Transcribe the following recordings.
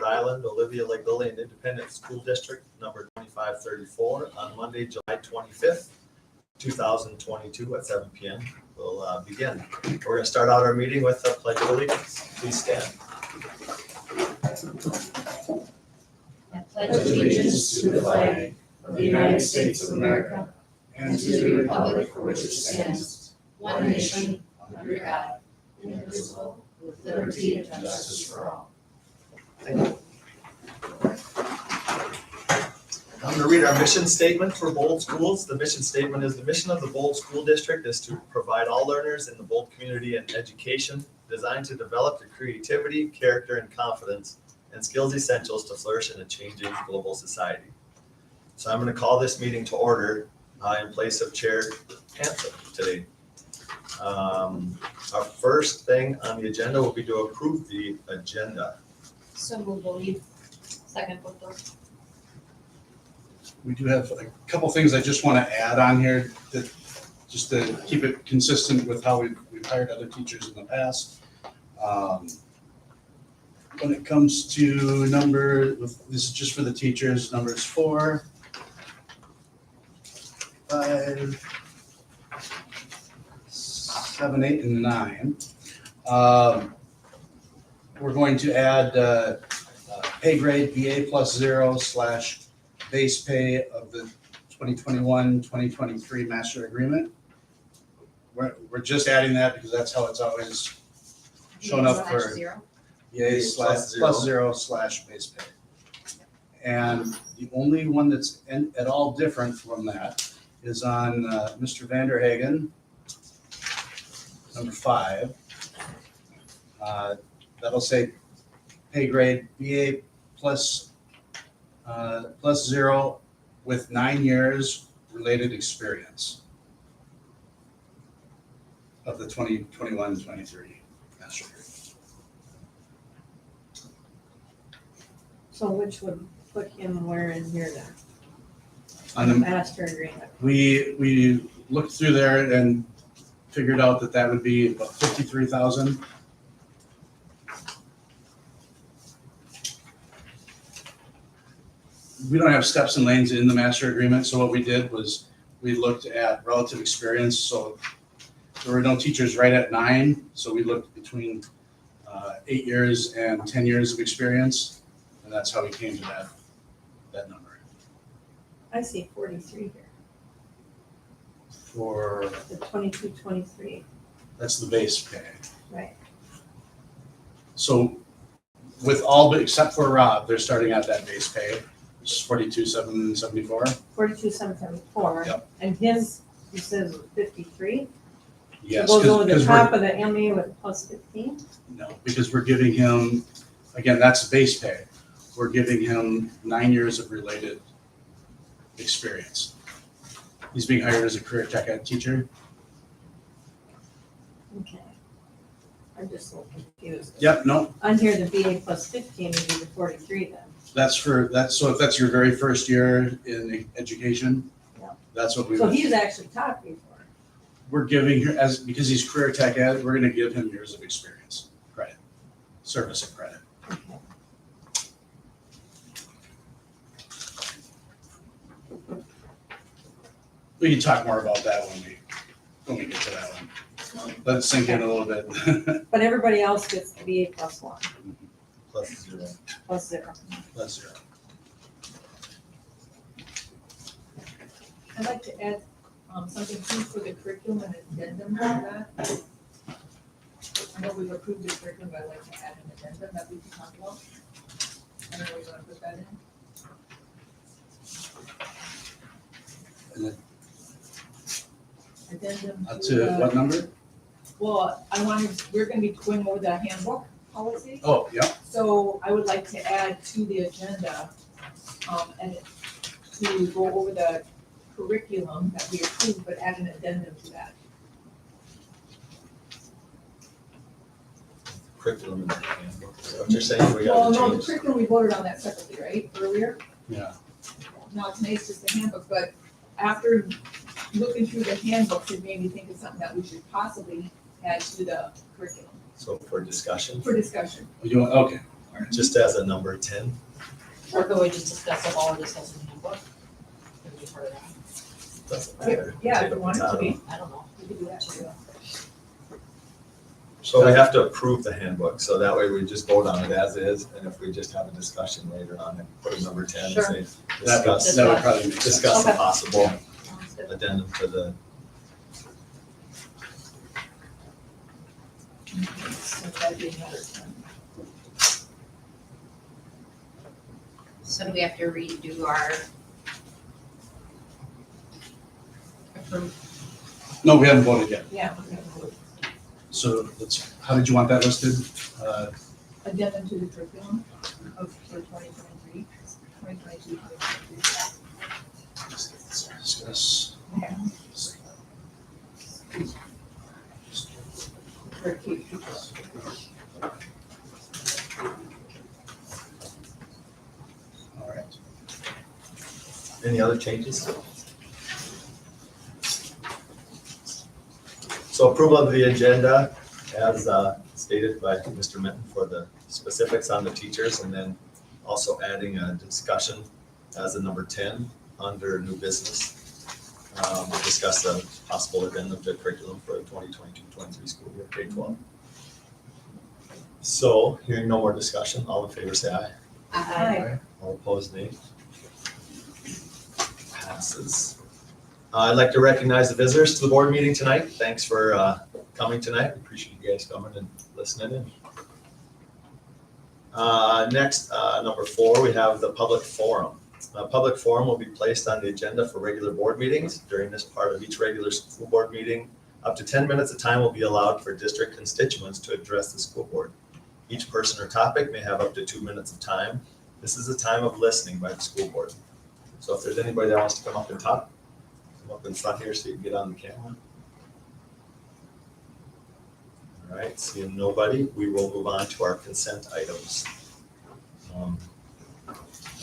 Rhode Island, Olivia Lake Lilly and Independent School District number 2534 on Monday, July 25th, 2022 at 7 p.m. We'll begin. We're going to start out our meeting with a pledge of allegiance. Please stand. I pledge allegiance to the flag of the United States of America and to the republic for which it stands, one nation, under God, indivisible, with liberty and justice for all. Thank you. I'm going to read our mission statement for Bold Schools. The mission statement is: the mission of the Bold School District is to provide all learners in the Bold community an education designed to develop the creativity, character, and confidence and skills essentials to flourish in a changing global society. So I'm going to call this meeting to order in place of Chair Hanson today. Our first thing on the agenda will be to approve the agenda. So we'll believe. Second, Booker. We do have a couple things I just want to add on here that just to keep it consistent with how we've hired other teachers in the past. When it comes to this is just for the teachers, numbers 4, 5, 7, 8, and 9. We're going to add pay grade BA +0 / base pay of the 2021-2023 master agreement. We're just adding that because that's how it's always shown up for BA +0 / base pay. And the only one that's at all different from that is on Mr. Vanderhagen, number 5. That'll say pay grade BA +0 with 9 years related experience of the 2021-23 master agreement. So which would put him where in here then? On the Master agreement. We looked through there and figured out that would be about 53,000. We don't have steps and lanes in the master agreement, so what we did was we looked at relative experience. So there were no teachers right at 9, so we looked between 8 years and 10 years of experience, and that's how we came to that number. I see 43 here. For The 22-23, that's the base pay. right? So with all but except for Rob, they're starting at that base pay, which is 42,774. 42,774. Yep. And his, he says 53. Yes, It goes over the because top of the MA with +15. no, because we're giving him, again, that's base pay. We're giving him 9 years of related experience. He's being hired as a career tech ed teacher. Okay. I'm just a little confused. Yep, no, On here, the BA +15 would be the 43 then. so if that's your very first year in education, Yeah. that's what we So would. he's actually taught before. We're giving here, because he's career tech ed, we're gonna give him years of experience, credit, service and credit. Okay. We can talk more about that when we get to that one. Let it sink in a little bit. But everybody else gets the BA +1, +0. +0. That's 0. I'd like to add something too for the curriculum and addendum to that. I know we've approved the curriculum, but I'd like to add an addendum that we can talk about. I don't know if you want to put that in. And then Addendum to what number? Well, we're gonna be going over the handbook policy. Oh, yeah. So I would like to add to the agenda, and to go over the curriculum that we approved, but add an addendum to that. Curriculum in the handbook. Is that what you're saying? We Well, got to no, the change. curriculum, we voted on that separately, right, earlier? Yeah. Now tonight's just the handbook, but after looking through the handbooks, it made me think of something that we should possibly add to the curriculum So for discussion. for discussion. Okay. just as a number 10. Or could we just discuss it while we're discussing the handbook? Could be part of that. Doesn't matter. Yeah, Take if you up want it the to time. be, I don't know. we could do that too. So we have to approve the handbook, so that way we just vote on it as is, and if we just have a discussion later on it, put a number 10, Sure. say, That would, discuss, that would probably make sense. discuss the Okay. possible Sounds good. addendum to the, So that'd be another 10. So do we have to redo our approve? No, we haven't voted yet. Yeah. So let's, how did you want that listed? Addendum to the curriculum of for 2023, 2022, 2023. Discuss. For K-12. All right. any other changes? So approval of the agenda as stated by Mr. Minton for the specifics on the teachers, and then also adding a discussion as a number 10 under new business. We'll discuss the possible addendum to curriculum for the 2022-23 school year, K-12. So hearing no more discussion, all in favor say aye. Aye. All opposed, nay. Passes. I'd like to recognize the visitors to the board meeting tonight. Thanks for coming tonight. Appreciate you guys coming and listening in. Next, number 4, we have the public forum. A public forum will be placed on the agenda for regular board meetings. During this part of each regular school board meeting, up to 10 minutes of time will be allowed for district constituents to address the school board. Each person or topic may have up to 2 minutes of time. This is a time of listening by the school board. So if there's anybody that wants to come up and talk, come up in front here so you can get on the camera. All right, seeing nobody, we will move on to our consent items.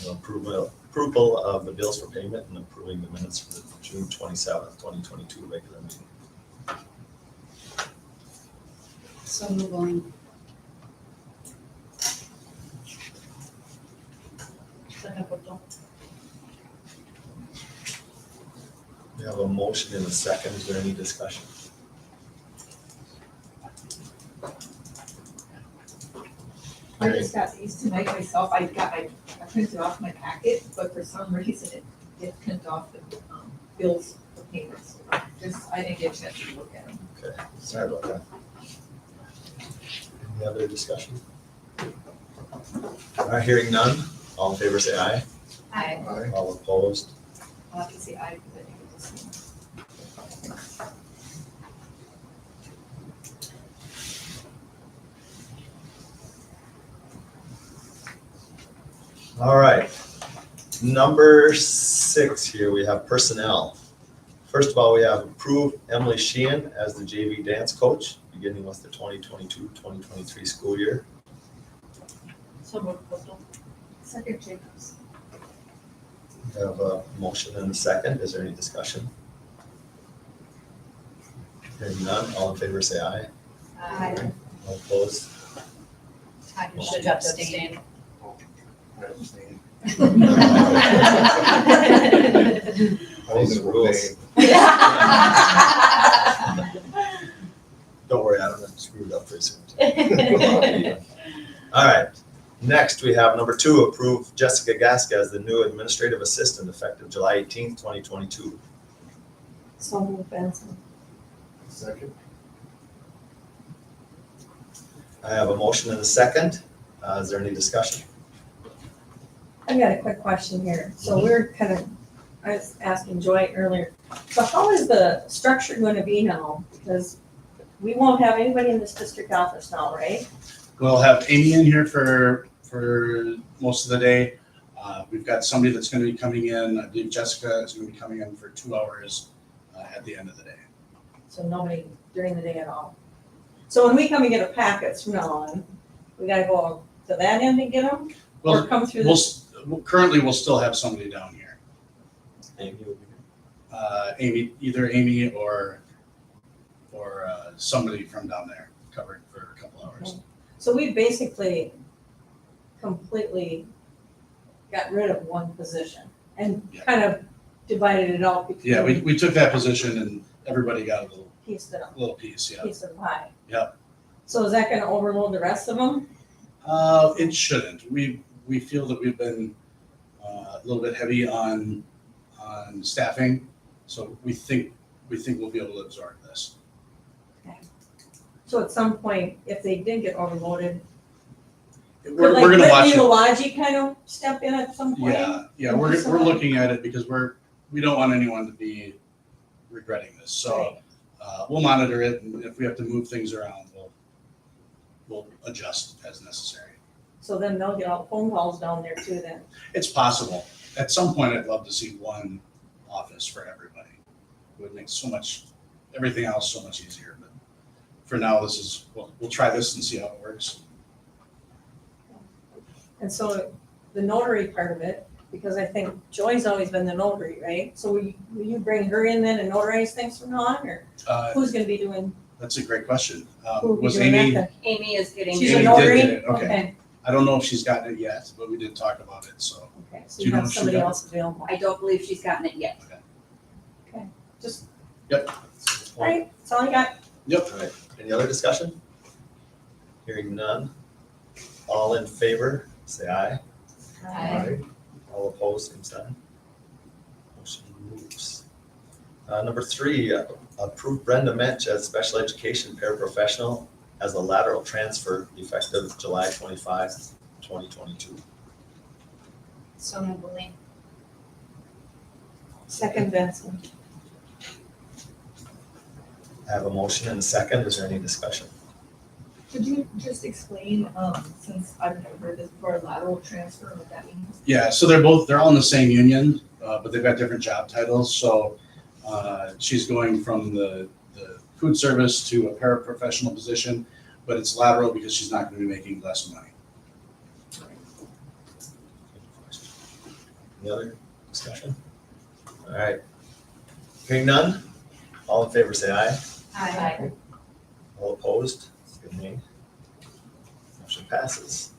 Approval of the bills for payment and approving the minutes for the June 27th, 2022 regular meeting. So move on. Second football. We have a motion and a second. Is there any discussion? I just got these tonight myself. I printed off my packet, but for some reason it printed off the bills for payments. I didn't get a chance to look at them. Okay, sorry about that. Any other discussion? All right, hearing none. All in favor say aye. Aye. All opposed? I'll have to say aye because I think it's the same. All right. Number 6 here, we have personnel. First of all, we have approved Emily Sheehan as the JV dance coach, beginning with the 2022-2023 school year. So moved football. Second Jacobs. We have a motion and a second. Is there any discussion? Hearing none, all in favor say aye. Aye. All opposed? You should abstain. Those are rules. Don't worry, I don't have to screw it up pretty soon. All right, next we have number 2, approve Jessica Gaska as the new administrative assistant effective July 18th, 2022. So move Benson. Second. I have a motion and a second. Is there any discussion? I've got a quick question here. So we're I was asking Joy earlier, so how is the structure going to be now? Because we won't have anybody in this district office now, right? We'll have Amy in here for most of the day. We've got somebody that's gonna be coming in. I believe Jessica is gonna be coming in for 2 hours at the end of the day. So nobody during the day at all. So when we come and get our packets from now on, we gotta go to that end and get them? Or Well, come through this? currently, we'll still have somebody down here. Amy will be Either Amy or somebody from down there covered for a couple hours. So we basically completely got rid of one position and Yeah. kind of divided it out between. Yeah, we took that position and everybody got a Pieced it up, little piece, yeah. piece of the pie. Yep. So is that gonna overload the rest of them? It shouldn't. We feel that we've been a little bit heavy on staffing, so we think we'll be able to absorb this. So at some point, if they did get overloaded, We're could gonna like watch Whitney it. Lodgy kind of step in at some point? Yeah, and we're do something? looking at it because we don't want anyone to be regretting this. So Right. we'll monitor it, and if we have to move things around, we'll adjust as necessary. So then they'll get all the phone calls down there too then. It's possible. At some point, I'd love to see one office for everybody. It would make everything else so much easier. But for now, we'll try this and see how it works. And so the notary part of it, because I think Joy's always been the notary, right? So will you bring her in then and notarize things from now on, or who's gonna be doing? That's a great question. Who will be Was doing that Amy? then? Amy is getting. She's Amy a did notary? get it, okay. I don't know if she's gotten it yet, but we did talk about it, so. Okay, so Do you you know have if she somebody got it? else available. I don't believe she's gotten it yet. Just, Yep. all right, that's all I got. All right, any other discussion? Hearing none. All in favor, say aye. All opposed, same sign. Motion moves. Number 3, approve Brenda Mensch as special education paraprofessional as a lateral transfer effective July 25, 2022. So moved. Second Benson. I have a motion and a second. Is there any discussion? Could you just explain, since I've never heard this before, lateral transfer, what that means? Yeah, so they're all in the same union, but they've got different job titles. So she's going from the food service to a paraprofessional position, but it's lateral because she's not going to be making less money. Any other discussion? All right. Hearing none. All in favor, say aye. Aye. All opposed? Say nay. Motion passes.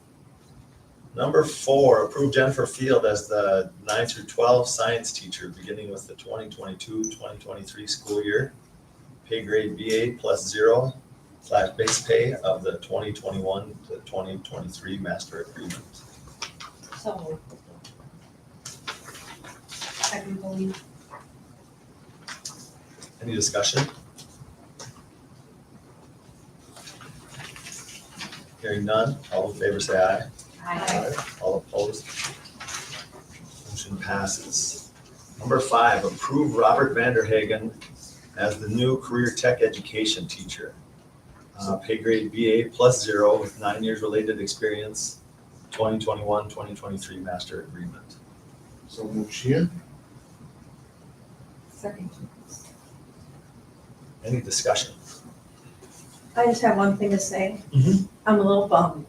Number 4, approve Jennifer Field as the 9 through 12 science teacher beginning with the 2022-2023 school year. Pay grade BA +0 / base pay of the 2021 to 2023 master agreement. So moved. Second believe. Any discussion? Hearing none. All in favor, say aye. Aye. All opposed? Motion passes. Number 5, approve Robert Vanderhagen as the new career tech education teacher. Pay grade BA +0 with 9 years related experience, 2021-2023 master agreement. So move Sheehan. Second. Any discussion? I just have one thing to say. Mhm. I'm a little bummed.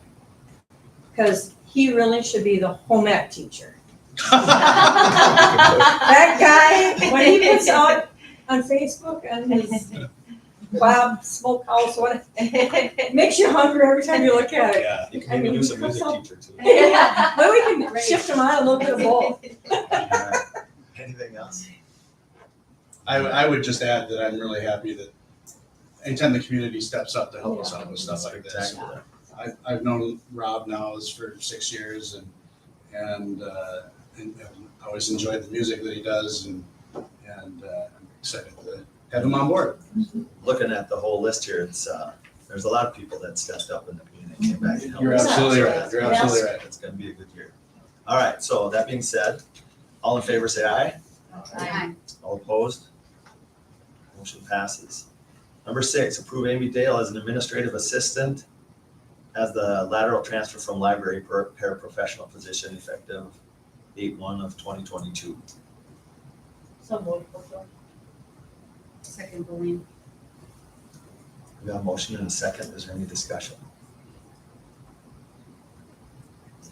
Because he really should be the home ec teacher. That guy, when he puts out on Facebook and his Bob Smokehouse, what, it makes you hungry every time you look at it. Yeah. You can maybe do some music teacher too. Yeah, but we can shift him on a little bit of both. All right. Anything else? I would just add that I'm really happy that anytime the community steps up to help us out with stuff like this. Spectacular. I've known Rob now for 6 years and I always enjoyed the music that he does and I'm excited to have him on board. Looking at the whole list here, it's, there's a lot of people that stepped up in the community, came back and helped. You're us. absolutely right. You're absolutely right. It's gonna be a good year. All right, so that being said, all in favor, say aye. Aye. All opposed? Motion passes. Number 6, approve Amy Dale as an administrative assistant as the lateral transfer from library paraprofessional position effective 8/1/2022. So moved. Second believe. We got a motion and a second. Is there any discussion?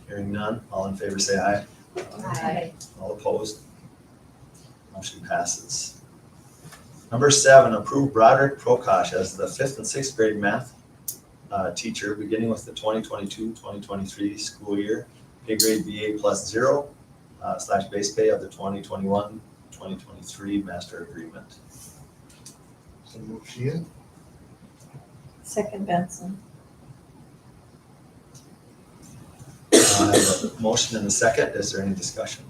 Hearing none. All in favor, say aye. Aye. All opposed? Motion passes. Number 7, approve Broderick Prokosh as the 5th and 6th grade math teacher, beginning with the 2022-2023 school year, pay grade BA +0 / base pay of the 2021-2023 master agreement. So move Sheehan. Second Benson. I have a motion and a second. Is there any discussion?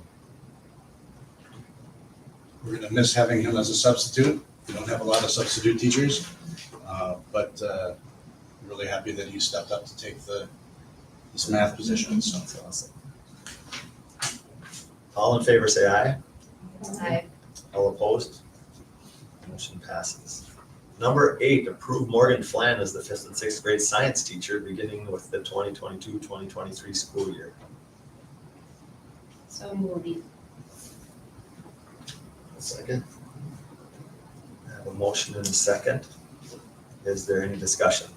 We're gonna miss having him as a substitute. We don't have a lot of substitute teachers, but really happy that he stepped up to take this math position, so. That's awesome. All in favor, say aye. Aye. All opposed? Motion passes. Number 8, approve Morgan Flan as the 5th and 6th grade science teacher, beginning with the 2022-2023 school year. So moving. Second. I have a motion and a second. Is there any discussion?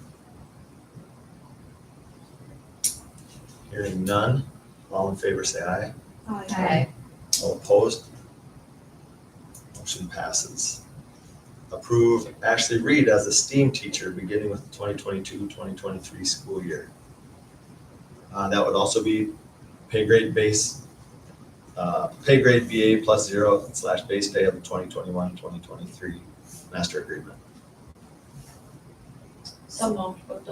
Hearing none. All in favor, say aye. Aye. All opposed? Motion passes. Approve Ashley Reed as a STEAM teacher, beginning with the 2022-2023 school year. That would also be pay grade BA +0 / base pay of the 2021-2023 master agreement. So moved, Hooked.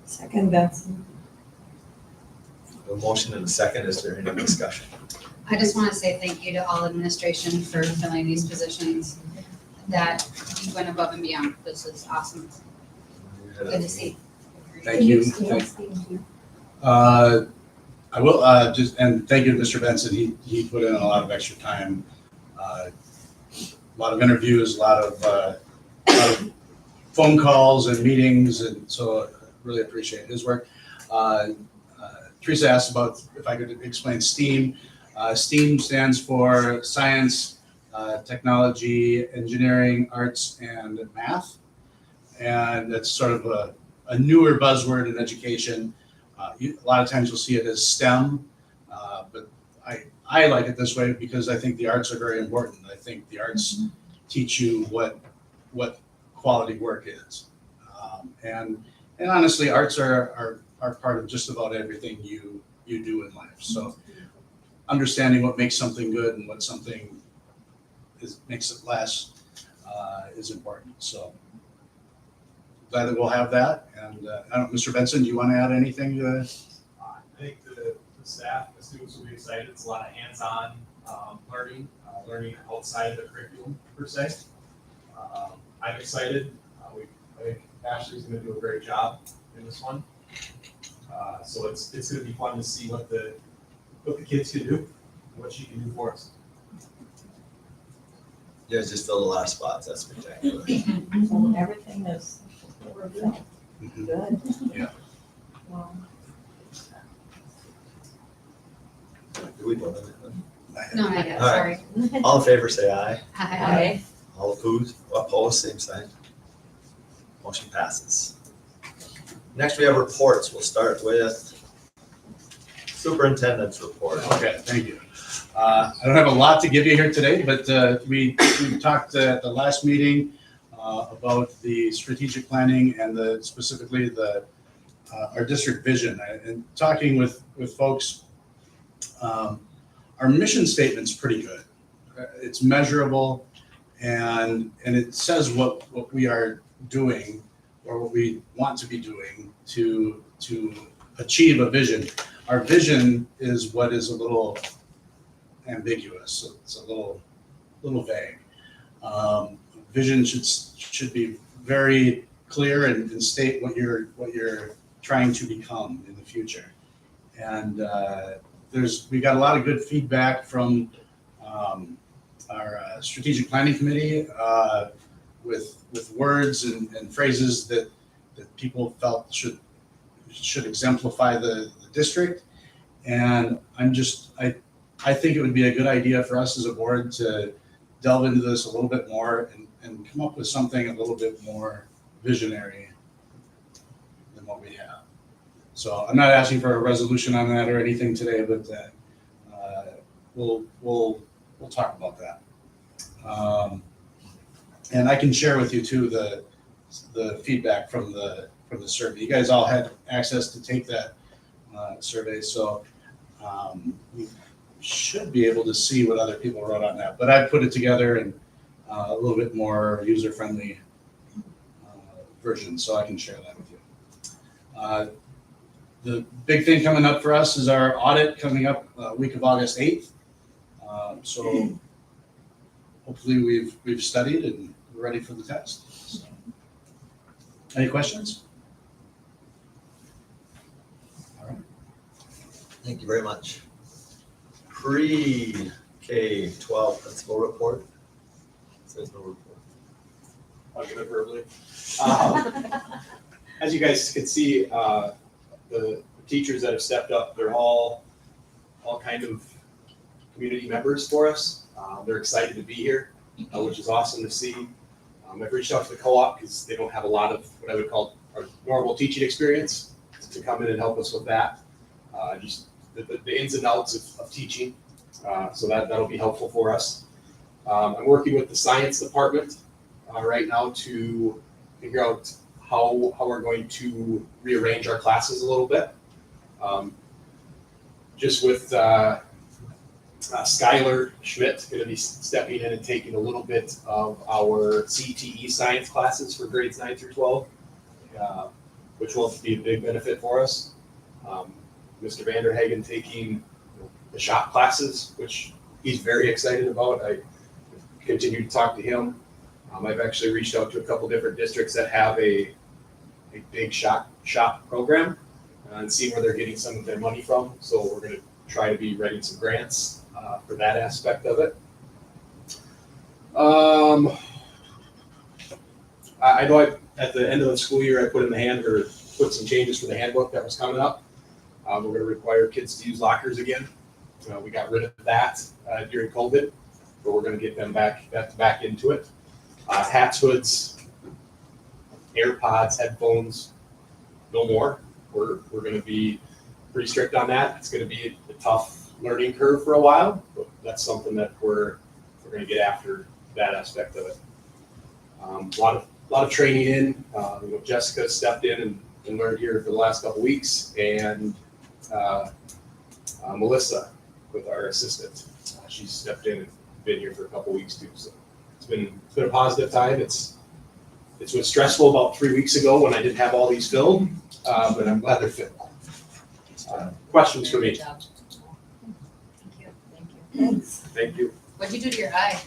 Second Benson. A motion and a second. Is there any discussion? I just want to say thank you to all administration for filling these positions that went above and beyond. This is awesome. Good to see. Thank you. I will and thank you to Mr. Benson. He put in a lot of extra time, a lot of interviews, a lot of phone calls and meetings, and so really appreciate his work. Teresa asked about if I could explain STEAM. STEAM stands for science, technology, engineering, arts, and math. And that's sort of a newer buzzword in education. A lot of times you'll see it as STEM, but I like it this way because I think the arts are very important. I think the arts teach you what quality work is. And honestly, arts are part of just about everything you do in life. So understanding what makes something good and what something makes it less is important. So glad that we'll have that. And I don't know, Mr. Benson, do you want to add anything to that? I think the staff, the students will be excited. It's a lot of hands-on learning outside of the curriculum per se. I'm excited. I think Ashley's going to do a great job in this one. So it's going to be fun to see what the kids can do, and what she can do for us. You guys just filled a lot of spots. That's spectacular. So everything is good. Yeah. Wow. Do we vote on it? No, not yet, All sorry. All in favor, say aye. Aye. All opposed, same sign. Motion passes. Next, we have reports. We'll start with Superintendent's report. Okay, thank you. I don't have a lot to give you here today, but we talked at the last meeting about the strategic planning and specifically our district vision. And talking with folks, our mission statement's pretty good. It's measurable, and it says what we are doing or what we want to be doing to achieve a vision. Our vision is what is a little ambiguous. It's a little vague. Vision should be very clear and state what you're trying to become in the future. And we got a lot of good feedback from our strategic planning committee with words and phrases that people felt should exemplify the district. And I think it would be a good idea for us as a board to delve into this a little bit more and come up with something a little bit more visionary than what we have. So I'm not asking for a resolution on that or anything today, but we'll talk about that. And I can share with you too the feedback from the for the survey. You guys all had access to take that survey, so you should be able to see what other people wrote on that. But I put it together in a little bit more user-friendly version, so I can share that with you. The big thing coming up for us is our audit coming up week of August 8th. So hopefully we've studied and we're ready for the test. So, any questions? All right. Thank you very much. Pre-K-12 principal report. Says no report. I'll give it verbally. As you guys can see, the teachers that have stepped up, they're all kind of community members for us. They're excited to be here, which is awesome to see. I've reached out to the co-op because they don't have a lot of what I would call our normal teaching experience to come in and help us with that. Just the ins and outs of teaching. So that'll be helpful for us. I'm working with the science department right now to figure out how we're going to rearrange our classes a little bit. Just with Skylar Schmidt going to be stepping in and taking a little bit of our CTE science classes for grades 9 through 12, which will be a big benefit for us. Mr. Vanderhagen taking the shop classes, which he's very excited about. I continue to talk to him. I've actually reached out to a couple different districts that have a big shop program and see where they're getting some of their money from. So we're going to try to be writing some grants for that aspect of it. I know at the end of the school year, I put some changes for the handbook that was coming up. We're going to require kids to use lockers again. We got rid of that during COVID, but we're going to get them back into it. Hats, hoods, AirPods, headphones, no more. We're going to be pretty strict on that. It's going to be a tough learning curve for a while, but that's something that we're going to get after that aspect of it. A lot of training in. Jessica stepped in and learned here for the last couple weeks, and Melissa with our assistant, she's stepped in and been here for a couple weeks too. So it's been a positive time. It was stressful about 3 weeks ago when I didn't have all these filled, but I'm glad they're filled. Questions for me? Good job. Thank you. Thanks. Thank you. What'd you do to your eye?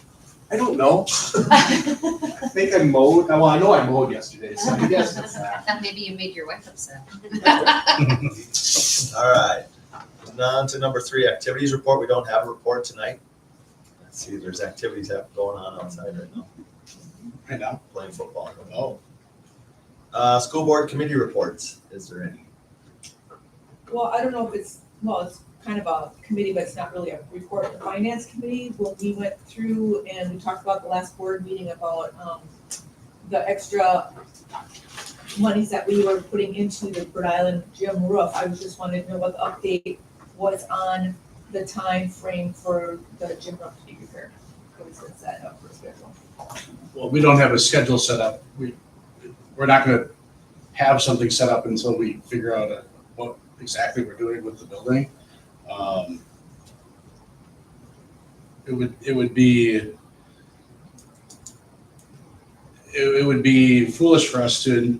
I don't know. I think I mowed. Well, I know I mowed yesterday, so I guess it's that. I thought maybe you made your wife upset. All right. On to number 3, activities report. We don't have a report tonight. Let's see, there's activities going on outside right now. Right now? Playing football. Oh. School board committee reports. Is there any? Well, I don't know if it's kind of a committee, but it's not really a report. The finance committee, when we went through and we talked about the last board meeting about the extra monies that we were putting into the Bird Island gym roof. I was just wanting to know what the update was on the time frame for the gym roof to be repaired. So we set that up for a schedule. Well, we don't have a schedule set up. We're not going to have something set up until we figure out what exactly we're doing with the building. It would be foolish for us to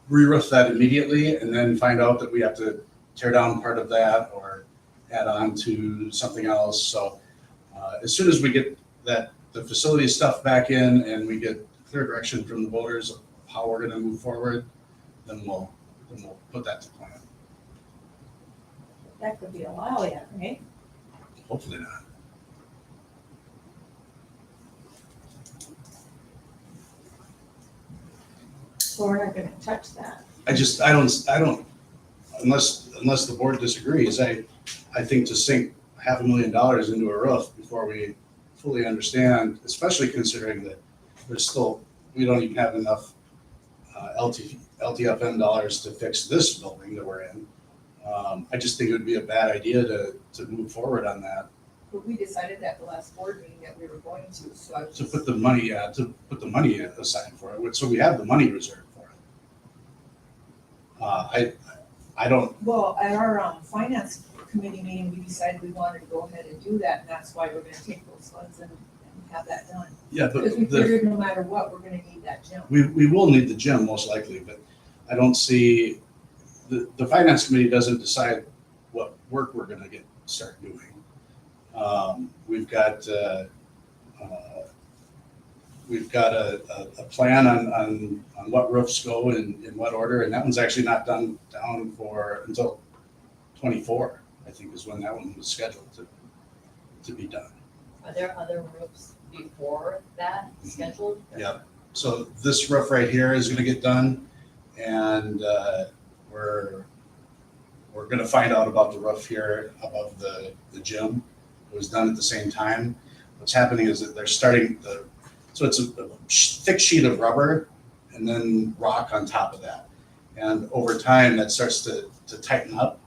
re-roof that immediately and then find out that we have to tear down part of that or add on to something else. So as soon as we get the facility stuff back in and we get clear direction from the voters of how we're going to move forward, then we'll put that to plan. That could be a while yet, right? Hopefully not. So we're not gonna touch that. I don't, unless the board disagrees, I think to sink $500,000 into a roof before we fully understand, especially considering that we don't even have enough LTFM dollars to fix this building that we're in. I just think it would be a bad idea to move forward on that. But we decided at the last board meeting that we were going to, so I was To just. put the money aside for it, so we have the money reserved for it. I don't, Well, at our finance committee meeting, we decided we wanted to go ahead and do that, and that's why we're gonna take those funds and have that done. yeah, Because we figured no matter what, we're gonna need that gym. we will need the gym most likely, but I don't see, the finance committee doesn't decide what work we're gonna start doing. We've got a plan on what roofs go in what order, and that one's actually not done down until 24, I think is when that one was scheduled to be done. Are there other roofs before that scheduled? Yeah. So this roof right here is gonna get done, and we're gonna find out about the roof here above the gym. It was done at the same time. What's happening is that they're starting so it's a thick sheet of rubber and then rock on top of that. And over time, that starts to tighten up,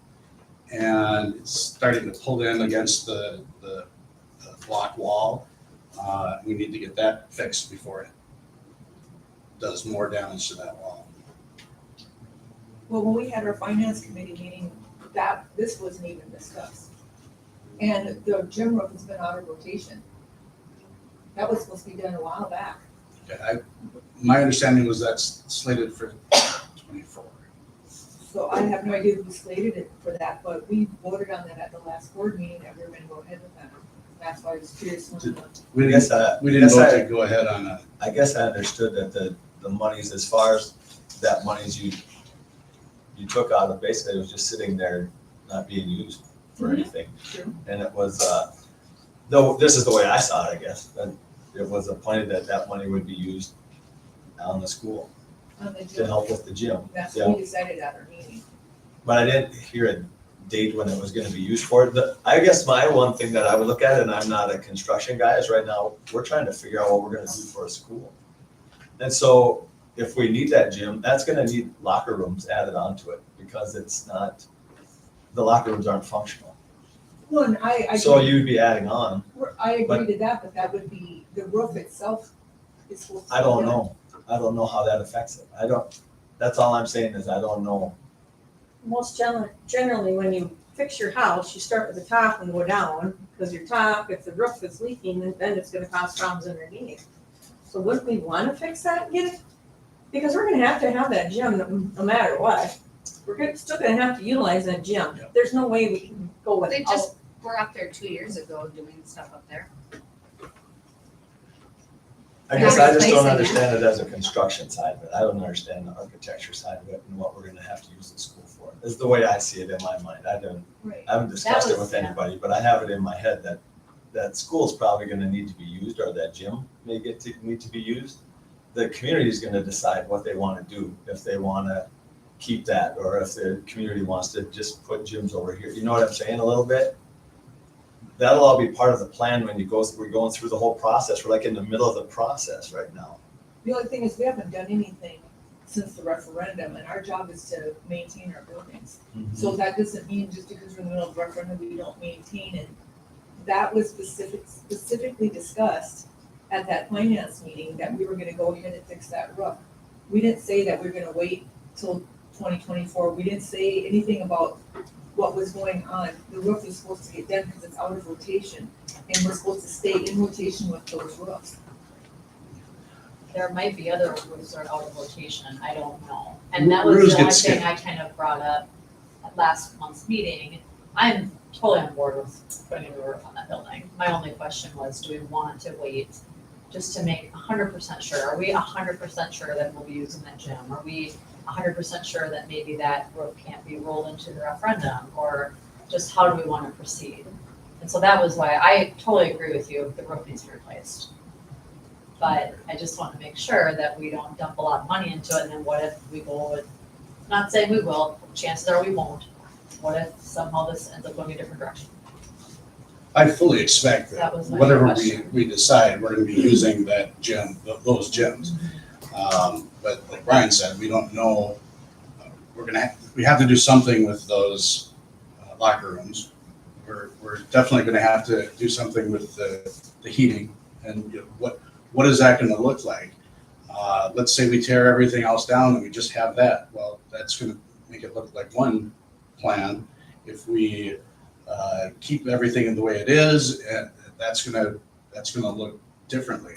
and it's starting to pull in against the block wall. We need to get that fixed before it does more damage to that wall. Well, when we had our finance committee meeting, this wasn't even discussed. And the gym roof has been out of rotation. That was supposed to be done a while back. Okay, my understanding was that's slated for 24. So I have no idea who slated it for that, but we voted on that at the last board meeting that we were gonna go ahead with that. That's why I was curious. We guess didn't, we didn't vote to go ahead on that. I guess I understood that the monies, as far as that monies you took out of, basically it was just sitting there not being used for anything. True. And it was, though, this is the way I saw it, I guess, that it was appointed that money would be used on the school On the to gym. help with the gym. That's Yeah. what we decided at our meeting. But I didn't hear a date when it was gonna be used for. I guess my one thing that I would look at, and I'm not a construction guy, is right now, we're trying to figure out what we're gonna do for a school. And so if we need that gym, that's gonna need locker rooms added onto it, because the locker rooms aren't functional. Well, and I. So you'd be adding on, I agree to that, but that would be, the roof itself is supposed to. I don't know. I don't know how that affects it. That's all I'm saying is I don't know. Most generally, when you fix your house, you start with the top and go down, because your top, if the roof is leaking, then it's gonna cause problems underneath. So wouldn't we wanna fix that and get it? Because we're gonna have to have that gym no matter what. Still gonna have to utilize that gym. Yeah. There's no way we can go They without. just were up there 2 years ago doing stuff up there. I guess I just Replacing don't it. understand it as a construction side of it. I don't understand the architecture side of it and what we're gonna have to use the school for. Is the way I see it in my mind. Right. I haven't discussed it was- with anybody, but I have it in my head that school's probably gonna need to be used, or that gym may need to be used. The community's gonna decide what they wanna do, if they wanna keep that, or if the community wants to just put gyms over here. You know what I'm saying a little bit? That'll all be part of the plan when we're going through the whole process. We're like in the middle of the process right now. The only thing is, we haven't done anything since the referendum, and our job is to maintain our buildings. So that doesn't mean just because we're in the middle of the referendum, we don't maintain it. That was specifically discussed at that finance meeting, that we were gonna go ahead and fix that roof. We didn't say that we we're gonna wait till 2024. We didn't say anything about what was going on. The roof is supposed to get done because it's out of rotation, and we're supposed to stay in rotation with those roofs. There might be other roofs that are out of rotation, I don't know. And that was Roofs the get only thing skipped. I kind of brought up at last month's meeting. I'm totally on board with putting a new roof on that building. My only question was, do we want to wait just to make 100% sure? Are we 100% sure that we'll be using that gym? Are we 100% sure that maybe that roof can't be rolled into the referendum? Or just how do we want to proceed? And so that was why I totally agree with you, the roof needs to be replaced. But I just want to make sure that we don't dump a lot of money into it, and then what if we go with, not saying we will, chances are we won't. What if somehow this ends up going a different direction? I fully expect that That was my whatever question. we decide, we're gonna be using that gym, those gyms. But like Brian said, we don't know, we have to do something with those locker rooms. We're definitely gonna have to do something with the heating, and what is that gonna look like? Let's say we tear everything else down and we just have that, well, that's gonna make it look like one plan. If we keep everything in the way it is, that's gonna look differently.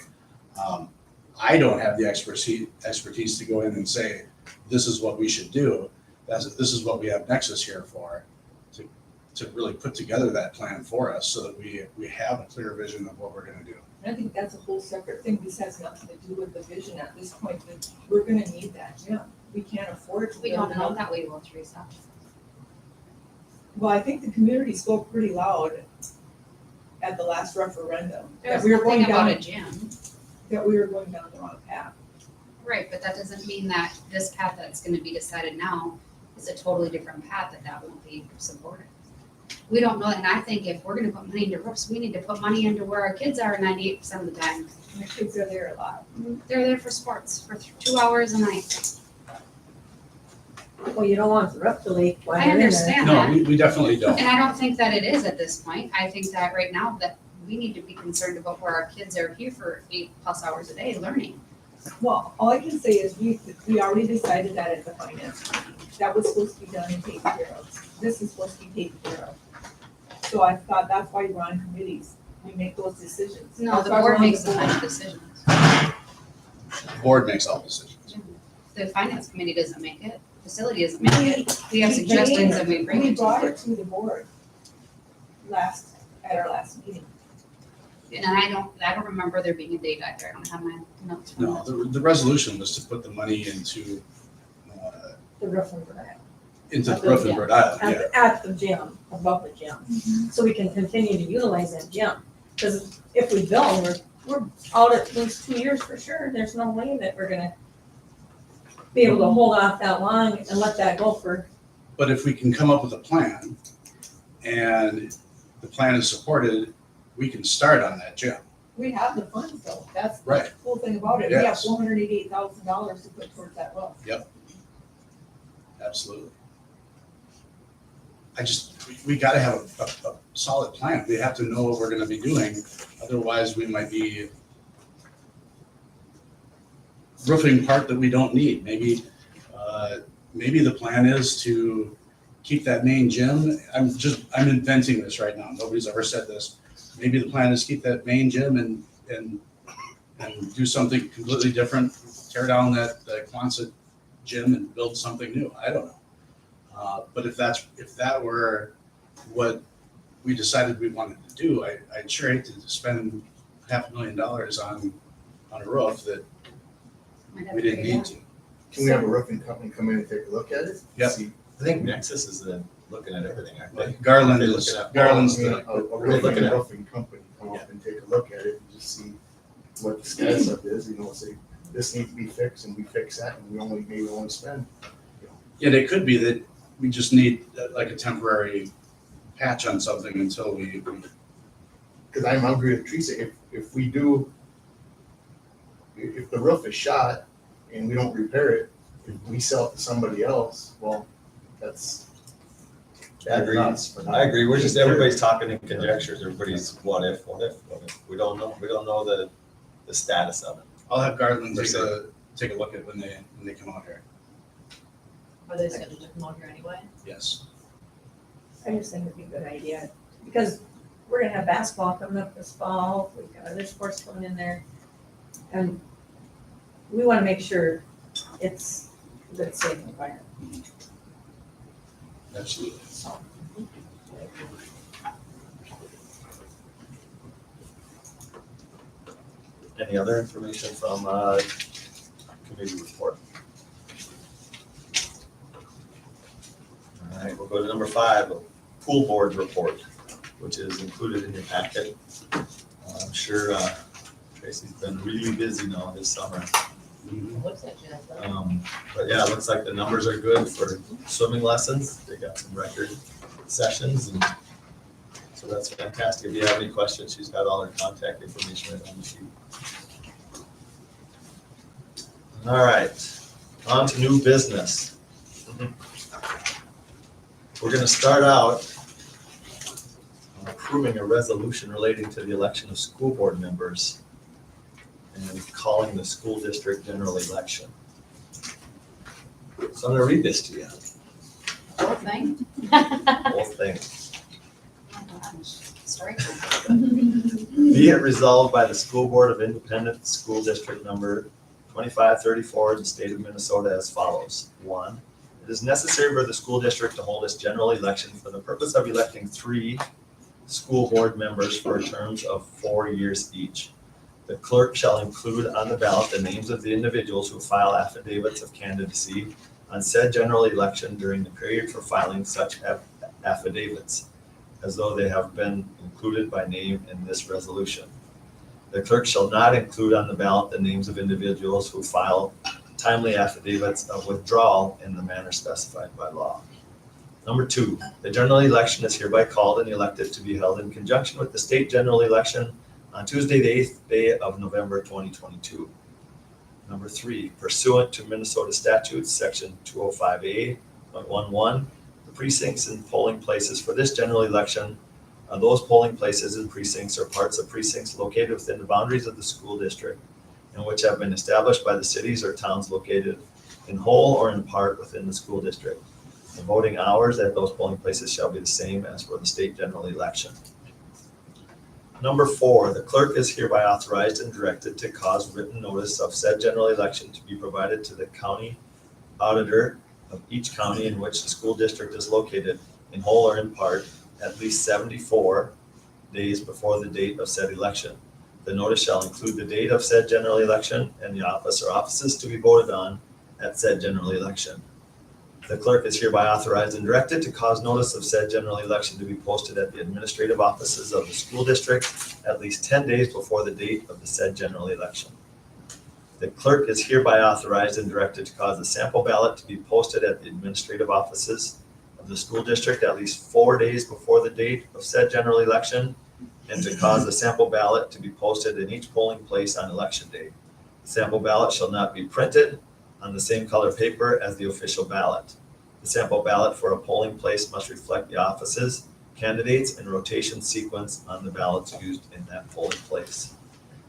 I don't have the expertise to go in and say, this is what we should do. This is what we have Nexus here for, to really put together that plan for us so that we have a clear vision of what we're gonna do. I think that's a whole separate thing. This has nothing to do with the vision at this point, that we're gonna need that gym. We can't afford to. We build don't know another- that we will, Teresa. Well, I think the community spoke pretty loud at the last referendum. There's That we were going nothing about down, a gym. that we were going down the wrong path. Right, but that doesn't mean that this path that's gonna be decided now is a totally different path, that won't be supported. We don't know, and I think if we're gonna put money into roofs, we need to put money into where our kids are 98% of the time. And the kids are there a lot. They're there for sports for 2 hours a night. Well, you don't want the roof to leak while I you're in there. understand No, that, we definitely don't. and I don't think that it is at this point. I think that right now that we need to be concerned about where our kids are here for 8+ hours a day learning. Well, all I can say is we already decided that at the finance committee. That was supposed to be done and taken care of. This is supposed to be taken care of. So I thought that's why we're on committees. We make those decisions. No, That's the why we're board on makes the board. final decisions. The board makes all decisions. The finance committee doesn't make it, facility doesn't make it. We have suggestions and we bring We it to brought the it to the board at our last meeting. And I don't remember there being a date either. I don't have my notes from No, that. the resolution was to put the money into The roof and Rhode the roof in Rhode Island, yeah. At the gym, above the gym, so we can continue to utilize that gym. Because if we build, we're out at least 2 years for sure. There's no way that we're gonna be able to hold off that long and let that go for, But if we can come up with a plan and the plan is supported, we can start on that gym. We have the funds though. That's the Right. cool thing about it. We have Yes. $488,000 to put towards that roof. Absolutely. We gotta have a solid plan. We have to know what we're gonna be doing. Otherwise, we might be roofing part that we don't need. Maybe the plan is to keep that main gym. I'm inventing this right now. Nobody's ever said this. Maybe the plan is keep that main gym and do something completely different, tear down the Quonset gym and build something new. I don't know. But if that were what we decided we wanted to do, I'd sure hate to spend $500,000 on a roof that Might have we to didn't figure it need out. to. Can we have a roofing company come in and take a look at it? Yep. See, I think Nexus is looking at everything, aren't they? Garland They're is, looking at- Garland's I mean, the, a roofing company come up and take a look at it and just see what the status of it is, say, this needs to be fixed, and we fix that, and we maybe only spend. and it could be that we just need like a temporary patch on something until we Cause I'm hungry with Teresa, if we do, if the roof is shot and we don't repair it, if we sell it to somebody else, well, that's I bad agree. enough for now. I agree. We're just, everybody's talking in conjectures. Everybody's what if. We don't know. We don't know the status of it. I'll have Garland take a look at when they come out here. Are they scheduled to come out here anyway? Yes. I just think it'd be a good idea. Because we're gonna have basketball coming up this fall, we've got other sports coming in there. And we wanna make sure it's a good, safe environment. Absolutely. Any other information from committee report? All right, we'll go to number 5, pool board report, which is included in your packet. I'm sure Tracy's been really busy now this summer. Looks like it. But yeah, it looks like the numbers are good for swimming lessons. They got some record sessions, and so that's fantastic. If you have any questions, she's got all her contact information right on the sheet. All right, on to new business. We're gonna start out approving a resolution relating to the election of school board members and calling the school district general election. So I'm gonna read this to you. thing? Whole thing. Oh, gosh. Strike. Be it resolved by the School Board of Independent School District number 2534 in the state of Minnesota as follows. 1, it is necessary for the school district to hold its general election for the purpose of electing 3 school board members for terms of 4 years each. The clerk shall include on the ballot the names of the individuals who file affidavits of candidacy on said general election during the period for filing such affidavits, as though they have been included by name in this resolution. The clerk shall not include on the ballot the names of individuals who file timely affidavits of withdrawal in the manner specified by law. Number 2, the general election is hereby called and elected to be held in conjunction with the state general election on Tuesday, the 8th day of November 2022. Number 3, pursuant to Minnesota statutes, section 205A.11, the precincts and polling places for this general election are those polling places and precincts or parts of precincts located within the boundaries of the school district and which have been established by the cities or towns located in whole or in part within the school district. The voting hours at those polling places shall be the same as for the state general election. Number 4, the clerk is hereby authorized and directed to cause written notice of said general election to be provided to the county auditor of each county in which the school district is located, in whole or in part, at least 74 days before the date of said election. The notice shall include the date of said general election and the office or offices to be voted on at said general election. The clerk is hereby authorized and directed to cause notice of said general election to be posted at the administrative offices of the school district at least 10 days before the date of the said general election. The clerk is hereby authorized and directed to cause the sample ballot to be posted at the administrative offices of the school district at least 4 days before the date of said general election, and to cause the sample ballot to be posted in each polling place on election day. The sample ballot shall not be printed on the same color paper as the official ballot. The sample ballot for a polling place must reflect the offices, candidates, and rotation sequence on the ballots used in that polling place.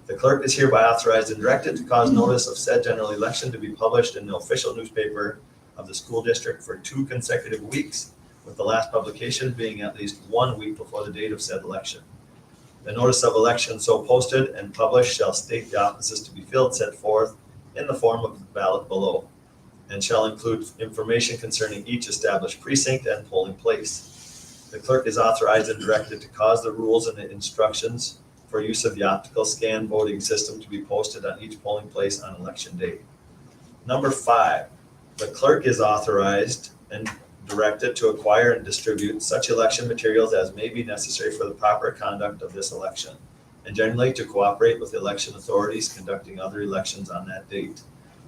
The clerk is hereby authorized and directed to cause notice of said general election to be published in the official newspaper of the school district for 2 consecutive weeks, with the last publication being at least 1 week before the date of said election. The notice of election so posted and published shall state the offices to be filled set forth in the form of the ballot below, and shall include information concerning each established precinct and polling place. The clerk is authorized and directed to cause the rules and the instructions for use of the optical scan voting system to be posted on each polling place on election day. Number 5, the clerk is authorized and directed to acquire and distribute such election materials as may be necessary for the proper conduct of this election, and generally to cooperate with election authorities conducting other elections on that date.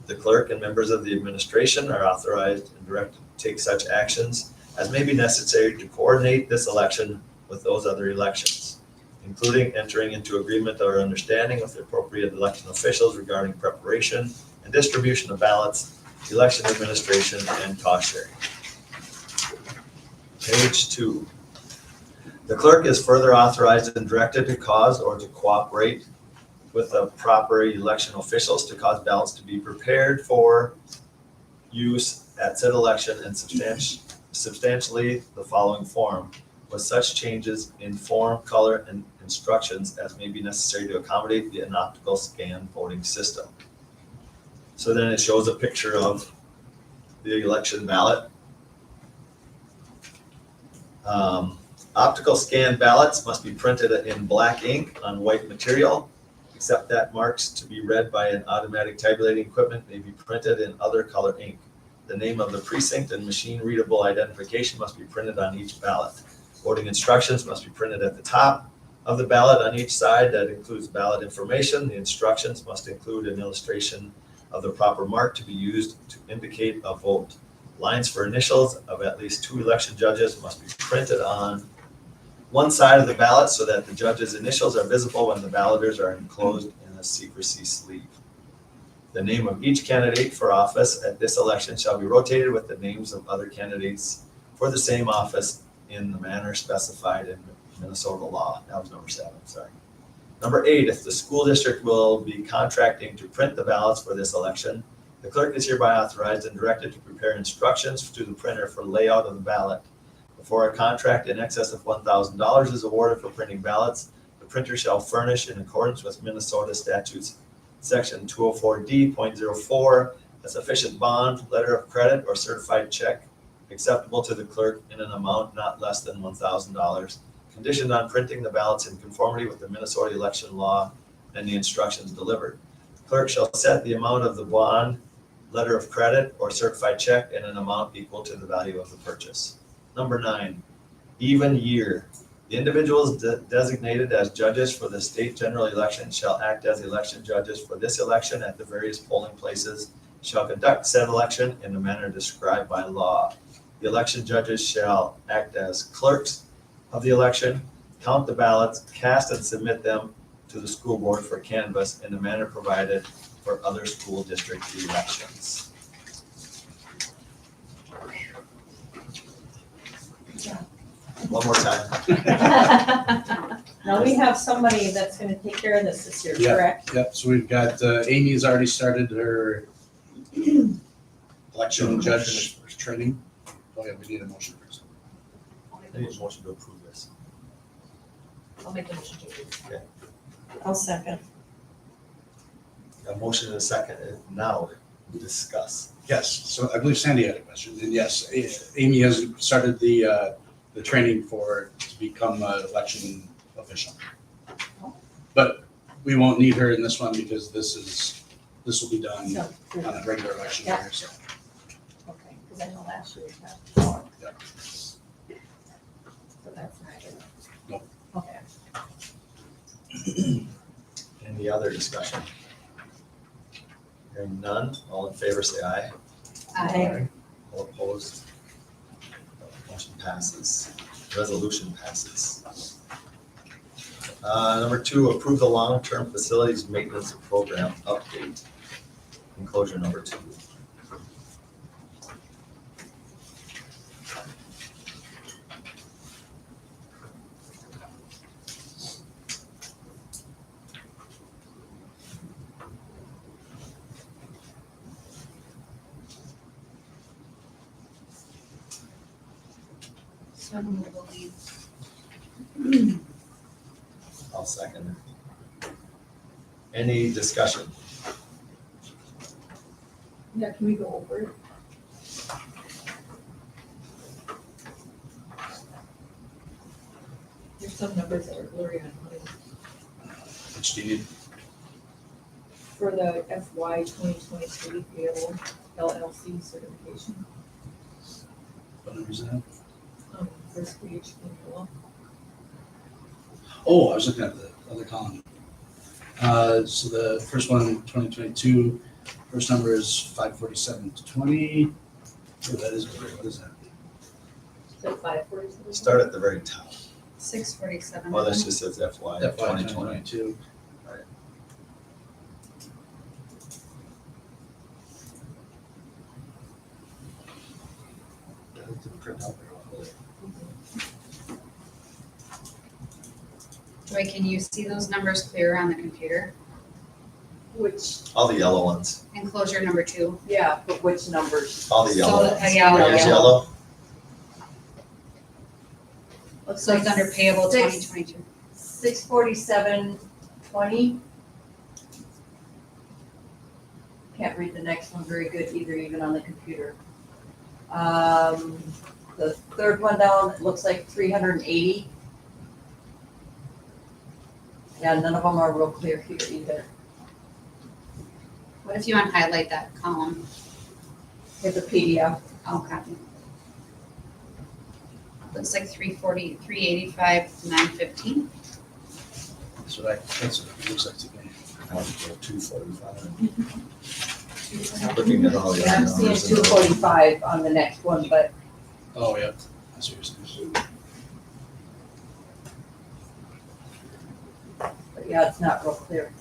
The clerk and members of the administration are authorized and directed to take such actions as may be necessary to coordinate this election with those other elections, including entering into agreement or understanding with the appropriate election officials regarding preparation and distribution of ballots, election administration, and cost sharing. Page 2. The clerk is further authorized and directed to cause or to cooperate with the proper election officials to cause ballots to be prepared for use at said election and substantially the following form, with such changes in form, color, and instructions as may be necessary to accommodate the optical scan voting system. So then it shows a picture of the election ballot. Optical scan ballots must be printed in black ink on white material, except that marks to be read by an automatic tabulating equipment may be printed in other color ink. The name of the precinct and machine readable identification must be printed on each ballot. Voting instructions must be printed at the top of the ballot on each side. That includes ballot information. The instructions must include an illustration of the proper mark to be used to indicate a vote. Lines for initials of at least 2 election judges must be printed on one side of the ballot so that the judge's initials are visible when the balloters are enclosed in a secrecy sleeve. The name of each candidate for office at this election shall be rotated with the names of other candidates for the same office in the manner specified in Minnesota law. That was number 7, sorry. Number 8, if the school district will be contracting to print the ballots for this election, The clerk is hereby authorized and directed to prepare instructions to the printer for layout of the ballot. Before a contract in excess of $1,000 is awarded for printing ballots, the printer shall furnish in accordance with Minnesota statutes, section 204D.04, a sufficient bond, letter of credit, or certified check acceptable to the clerk in an amount not less than $1,000, conditioned on printing the ballots in conformity with the Minnesota election law and the instructions delivered. The clerk shall set the amount of the bond, letter of credit, or certified check in an amount equal to the value of the purchase. Number 9, even year. The individuals designated as judges for the state general election shall act as election judges for this election at the various polling places, shall conduct said election in the manner described by law. The election judges shall act as clerks of the election, count the ballots, cast and submit them to the school board for canvass in the manner provided for other school district elections. One more time. Now we have somebody that's gonna take care of this year, Yeah. correct? Yep, so we've got, Amy's already started her election judge training. Oh yeah, we need a motion first. I need a motion to approve this. I'll make the motion to approve. I'll second. A motion and a second, now discuss. Yes, so I believe Sandy had a question, and yes, Amy has started the training to become an election official. But we won't need her in this one because this will be done No, on a regular election Yeah. year, so. okay, because I know last year we had 4. Yeah. So that's not it. Nope. Okay. Any other discussion? Hearing none, all in favor say aye. Aye. All opposed? Motion passes. Resolution passes. Number 2, approve the long-term facilities maintenance program update. Enclosure number 2. So moved, believe. I'll second. Any discussion? Yeah, can we go over it? There's some numbers that are blurry on mine. Which do you need? For the FY 2023 payable LLC certification, What numbers is that? first page, renewal. Oh, I was looking at the other column. So the first one, 2022, first number is 54720. Oh, that is weird. What is that? So 547. Start at the very top. 647. Oh, that just says FY FY 2020. 2022. That didn't print out very well. Joy, can you see those numbers clear on the computer? Which, All the yellow ones, Enclosure number 2. yeah, but which numbers? all the yellow So, ones. yeah, Here's yellow. yellow. Looks So it's like under payable six- 2022. 64720. Can't read the next one very good either, even on the computer. The third one down, it looks like 380. Yeah, none of them are real clear here either. What if you unhighlight that column? It's a PDF. Oh, copy. Looks like 340, 385, 915. That's what it looks like to me. I want to go 245. Looking at all the Yeah, I'm other seeing numbers. 245 on the next one, but Oh, yeah. That's what you're saying. yeah, it's not real clear.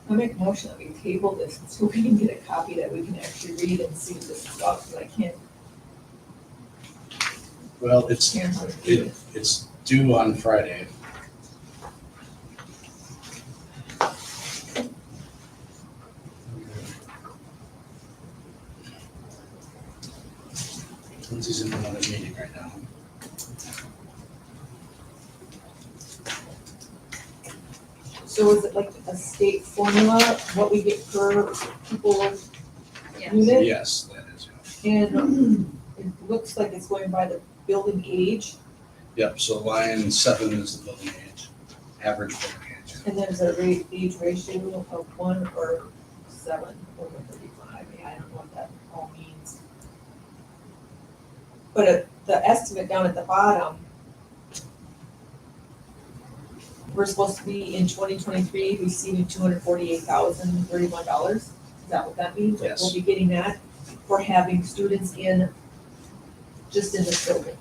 I make a motion that we table this so we can get a copy that we can actually read and see this stuff, because I can't. Well, it's Here's what it is. It's due on Friday. Lindsay's in another meeting right now. So is it like a state formula, what we get per pupil Yes. unit? Yes, that is, yeah. And it looks like it's going by the building age, Yep, so line 7 is the building age, average building age. and then is there age ratio of 1 or 7 over 35? Yeah, I don't know what that all means. But the estimate down at the bottom, we're supposed to be in 2023 receiving $248,031. Is that what that means? Like, Yes. we'll be getting that for having students in, just in this building.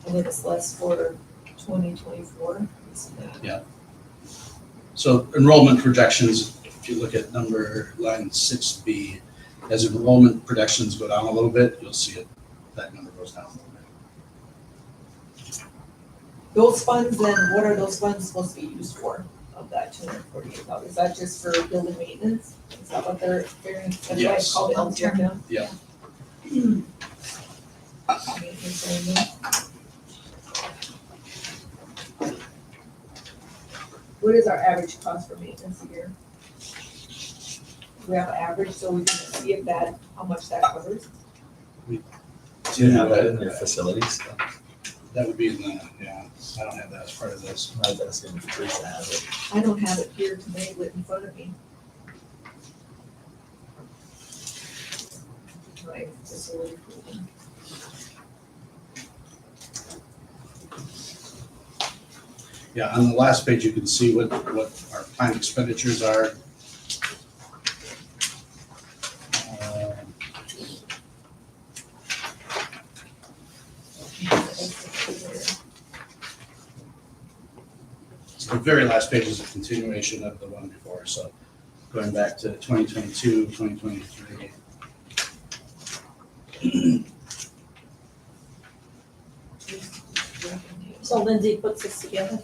And then it's less for 2024. So enrollment projections, if you look at line 6B, as enrollment projections go down a little bit, you'll see it, that number goes down a little bit. Those funds, then, what are those funds supposed to be used for, of that $248,000? Is that just for building maintenance? Is that what they're figuring, that's why Yes. it's called LTIP now? Yeah. Maintenance only. What is our average cost for maintenance a year? We have an average, so we can see if that, how much that covers. Do you have that in your facilities? That would be in the, yeah, I don't have that as part of this. I was asking if Teresa has it. I don't have it here tonight lit in front of me. My facility improvement. Yeah, on the last page, you can see what our planned expenditures are. The very last page is a continuation of the one before, so going back to 2022, 2023. So Lindsay puts this together.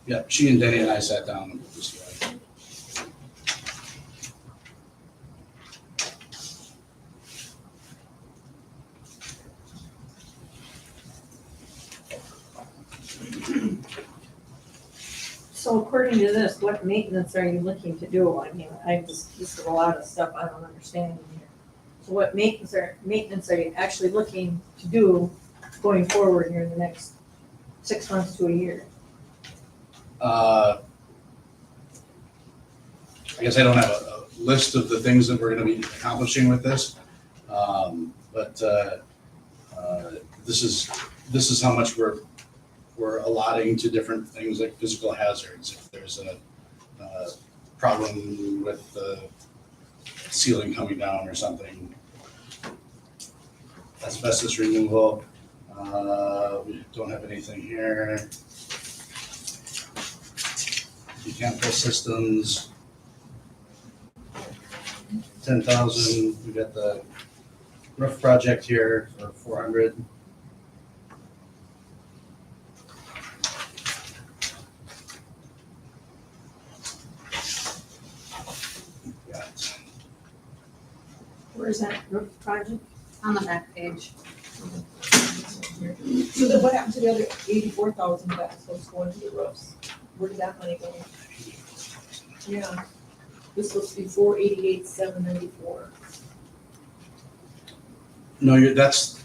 Yeah, she and Denny and I sat down and put this together. So according to this, what maintenance are you looking to do? I mean, this is a lot of stuff I don't understand in here. So what maintenance are you actually looking to do going forward here in the next 6 months to a year? I guess I don't have a list of the things that we're gonna be accomplishing with this. But this is how much we're allotting to different things like physical hazards. If there's a problem with the ceiling coming down or something. Asbestos removal, we don't have anything here. Mechanical systems, 10,000. We got the roof project here for 400. Got Where's that roof project? On the back page. So then what happened to the other 84,000 that was supposed to go into the roofs? Where did that money go? Yeah, this was supposed to be 488,794. No, that's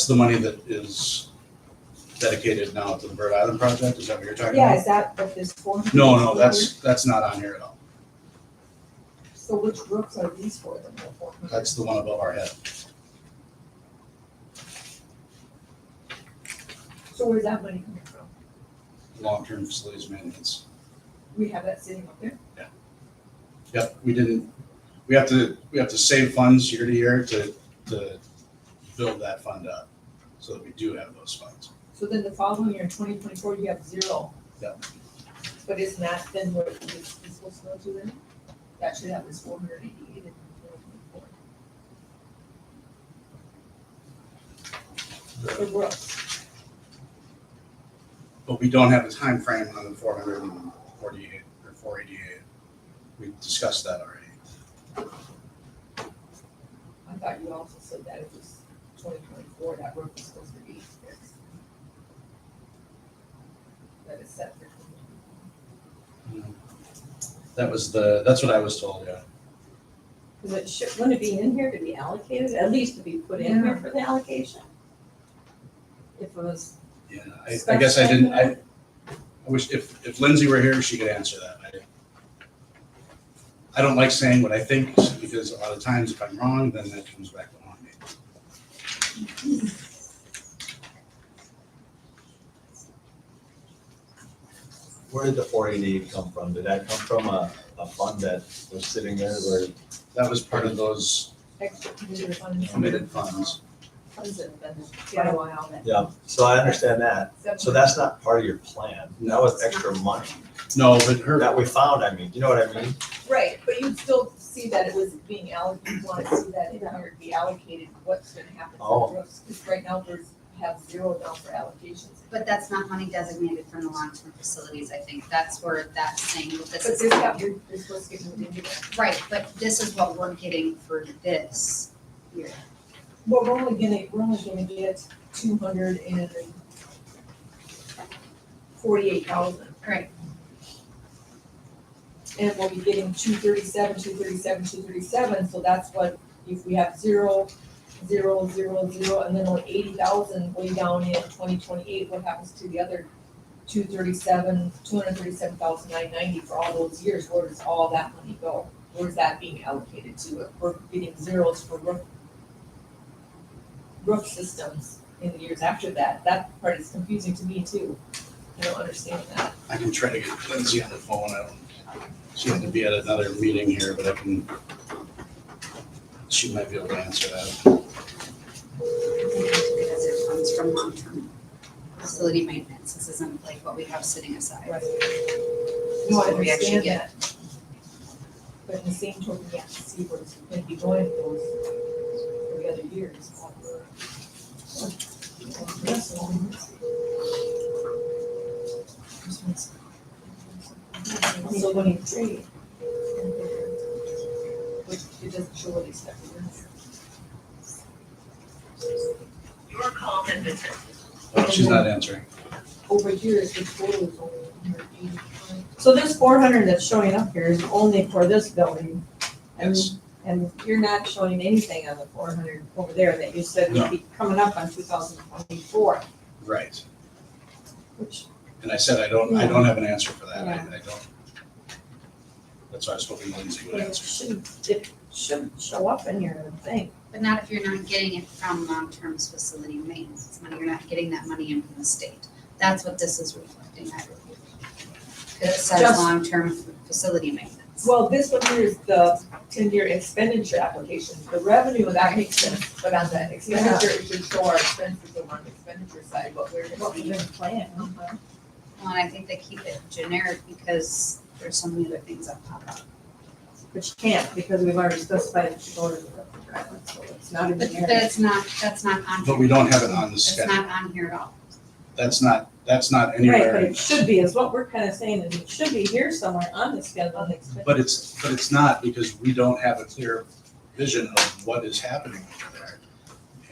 the money that is dedicated now to the Bird Island project. Is that what you're talking Yeah, about? is that what this 400? No, that's not on here at all. So which roofs are these for then? the 400? That's the one above our head. So where's that money coming from? Long-term facilities maintenance. We have that sitting up there? Yep, we have to save funds year to year to build that fund up, so that we do have those funds. So then the following year, in 2024, you have 0. Yep. But isn't that then what it's supposed to go to then? Actually, that was 488 in 2024. for roofs. But we don't have a time frame on the 448 or 488. We discussed that already. I thought you also said that it was 2024, that roof was supposed to be fixed. That is set for 2024. That's what I was told, yeah. Because wouldn't it be in here to be allocated, at least to be put in here for the allocation? If it was, Yeah, I guess I didn't, I wish if Lindsay were here, she could answer that. I don't like saying what I think because a lot of times if I'm wrong, then that comes back to haunt me. Where did the 488 come from? Did that come from a fund that was sitting there where? That was part of those Extra committed funds. committed funds. Funds that have been quite a while. Yeah, so I understand that. So that's not part of your plan. That was extra money No, but her, that we found, I mean, you know what I mean? Right, but you'd still see that it was being allocated, you want to see that in here to be allocated, what's gonna happen Oh. to the roofs, because right now have zero down for allocations. But that's not money designated from the long-term facilities, I think. That's where that's saying what this But is. this got, you're supposed to get moved into that. Right, but this is what we're getting for this year. Well, we're only gonna get 248,000. Right. And we'll be getting 237, so that's what, if we have 0, 0, 0, 0, and then only 80,000 way down in 2028, what happens to the other 237,990 for all those years? Where does all that money go? Where's that being allocated to? If we're getting zeros for roof systems in the years after that, that part is confusing to me too. I don't understand that. I can try to get Lindsay on the phone. She had to be at another meeting here, but she might be able to answer that. Because it comes from long-term facility maintenance. This isn't like what we have sitting aside. Right. No, I So we actually understand get- that. But in the same token, you have to see where it's going to be going those for the other years. So when you trade, which it doesn't show what he's in there. Your call has been. Oh, she's not answering. Over here, the total is only 185. so this 400 that's showing up here is only for this building. And, Yes. and you're not showing anything on the 400 over there that you said would be coming up on 2024, Right. which, And I said, I don't have an answer for that. I don't. That's why I was hoping Lindsay would it answer. should show up in here, I would think. But not if you're not getting it from long-term facility maintenance. It's money, you're not getting that money in from the state. That's what this is reflecting, I believe. Because it says Just- long-term facility maintenance. Well, this one here is the 10-year expenditure application. The revenue, that makes sense, but on the expenditure, it should show our expenses on the expenditure side, what we're What we've gonna been playing. Well, and I think they keep it generic because there's so many other things that pop up. Which can't, because we've already specified it should go to the referendum, so it's not in But there. that's not on But here. we don't have it on the It's schedule. not on here at all. That's not Right, but anywhere. it should be, is what we're kind of saying, is it should be here somewhere on the schedule. on the expenditure. But it's not because we don't have a clear vision of what is happening over there.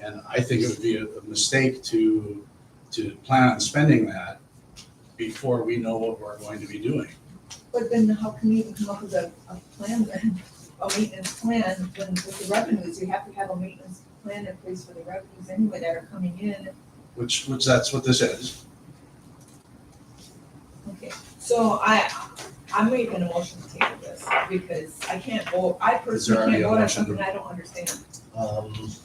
And I think it would be a mistake to plan on spending that before we know what we're going to be doing. But then how can you even come up with a plan then, a maintenance plan, when with the revenues, you have to have a maintenance plan in place for the revenues anyway that are coming in. Which that's what this is. Okay, so I'm making a motion to table this, because I can't vote, I personally already can't a vote on motion? something I don't understand. There's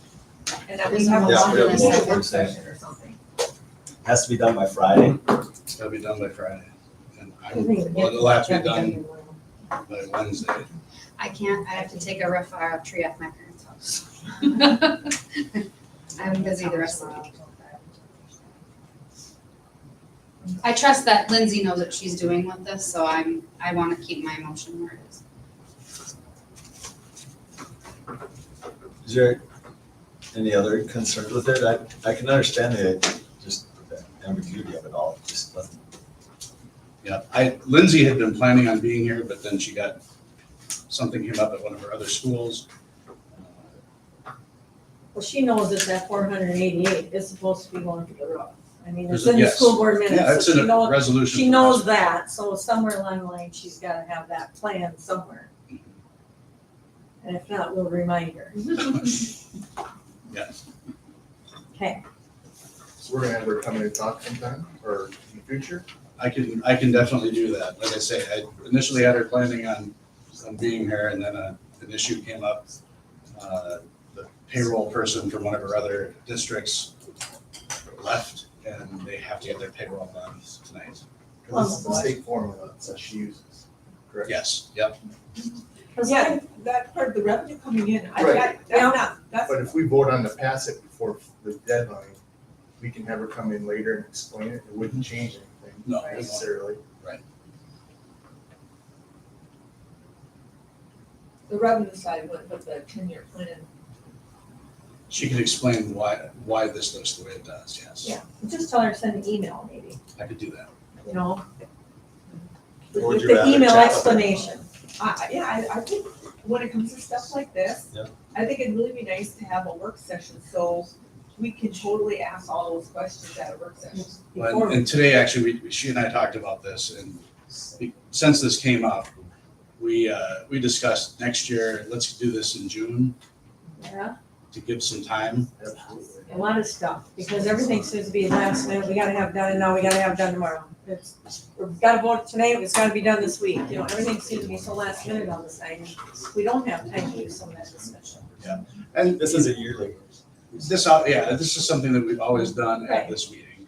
And that we a have a motion longer in a second. work session or something. Has to be done by Friday. It's gotta be done by Friday. And Well, it'll have to be done by Wednesday. I can't, I have to take a tree off my parents' house. I'm busy the rest of the week. I trust that Lindsay knows what she's doing with this, so I want to keep my motion where it is. Is there, Any other concerns with it? I can understand just the ambiguity of it all, just doesn't. Yeah, Lindsay had been planning on being here, but then something came up at one of her other schools. Well, she knows that that 488 is supposed to be going to the roof. I mean, it's There's a- in the yes. school board Yeah, minutes, it's so in she a knows, resolution. she from knows last that, so somewhere along the line, she's gotta have that plan somewhere. And if not, we'll remind her. Yes. Okay, So we're gonna have her come in and talk sometime, or in the future? I can definitely do that. Like I say, I initially had her planning on being here, and then an issue came up. The payroll person from one of her other districts left, and they have to get their payroll done tonight. Because this is the state formula that she uses, correct? Yes, yep. Yeah, that part of the revenue coming in, Right. that's, But if we vote on to pass it before the deadline, we can have her come in later and explain it. It wouldn't change anything No, it won't. necessarily. the revenue side went with the 10-year plan. She can explain why this looks the way it does, yes. yeah, just tell her to send an email maybe, I could do that. you know? Or would With you the rather email chat with her? explanation. I think when it comes to stuff like this, Yeah. I think it'd really be nice to have a work session, so we can totally ask all those questions at a work session. Before, And today, actually, she and I talked about this, and since this came up, we discussed next year, let's do this in June yeah, to give some time. Absolutely. a lot of stuff, because everything seems to be last minute, we gotta have done, and now we gotta have done tomorrow. We've gotta vote tonight, it's gotta be done this week, you know, everything seems to be so last minute on this thing. We don't have time to do some of that discussion. And This is a yearly. this is something that we've always done at Right. this meeting.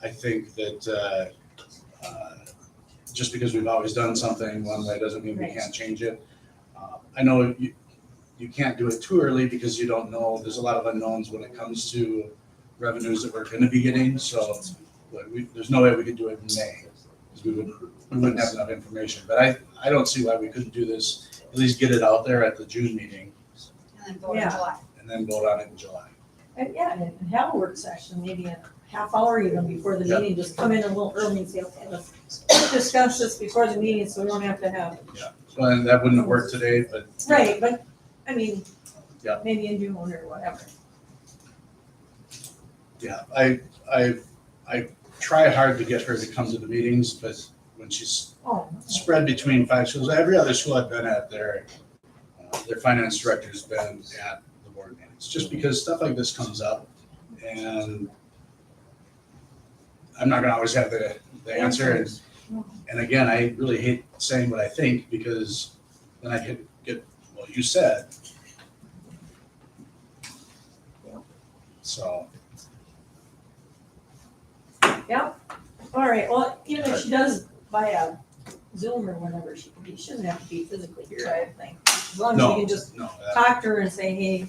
I think that just because we've always done something one way doesn't mean we Right. can't change it. I know you can't do it too early because you don't know, there's a lot of unknowns when it comes to revenues that we're gonna be getting, so there's no way we could do it in May, because we wouldn't have enough information. But I don't see why we couldn't do this, at least get it out there at the June meeting, And then vote in Yeah. July. and then vote on it in July. And yeah, and have a work session, maybe a half hour even before the Yeah. meeting, just come in a little early and say, okay, let's discuss this before the meeting, so we don't have to have. Well, and that wouldn't work today, but. Right, but, I mean, Yeah. maybe in June or whatever. Yeah, I try hard to get her to come to the meetings, but when she's Oh, spread between 5 schools, every other school I've been at, their finance director's been at the board meetings, just because stuff like this comes up, and I'm not gonna always have the answer, and again, I really hate saying what I think, because then I could get, well, you said. So, all right, well, even if she does via Zoom or whatever, she shouldn't have to be physically here, I think. As long as no, you can just no, talk to her and say, hey,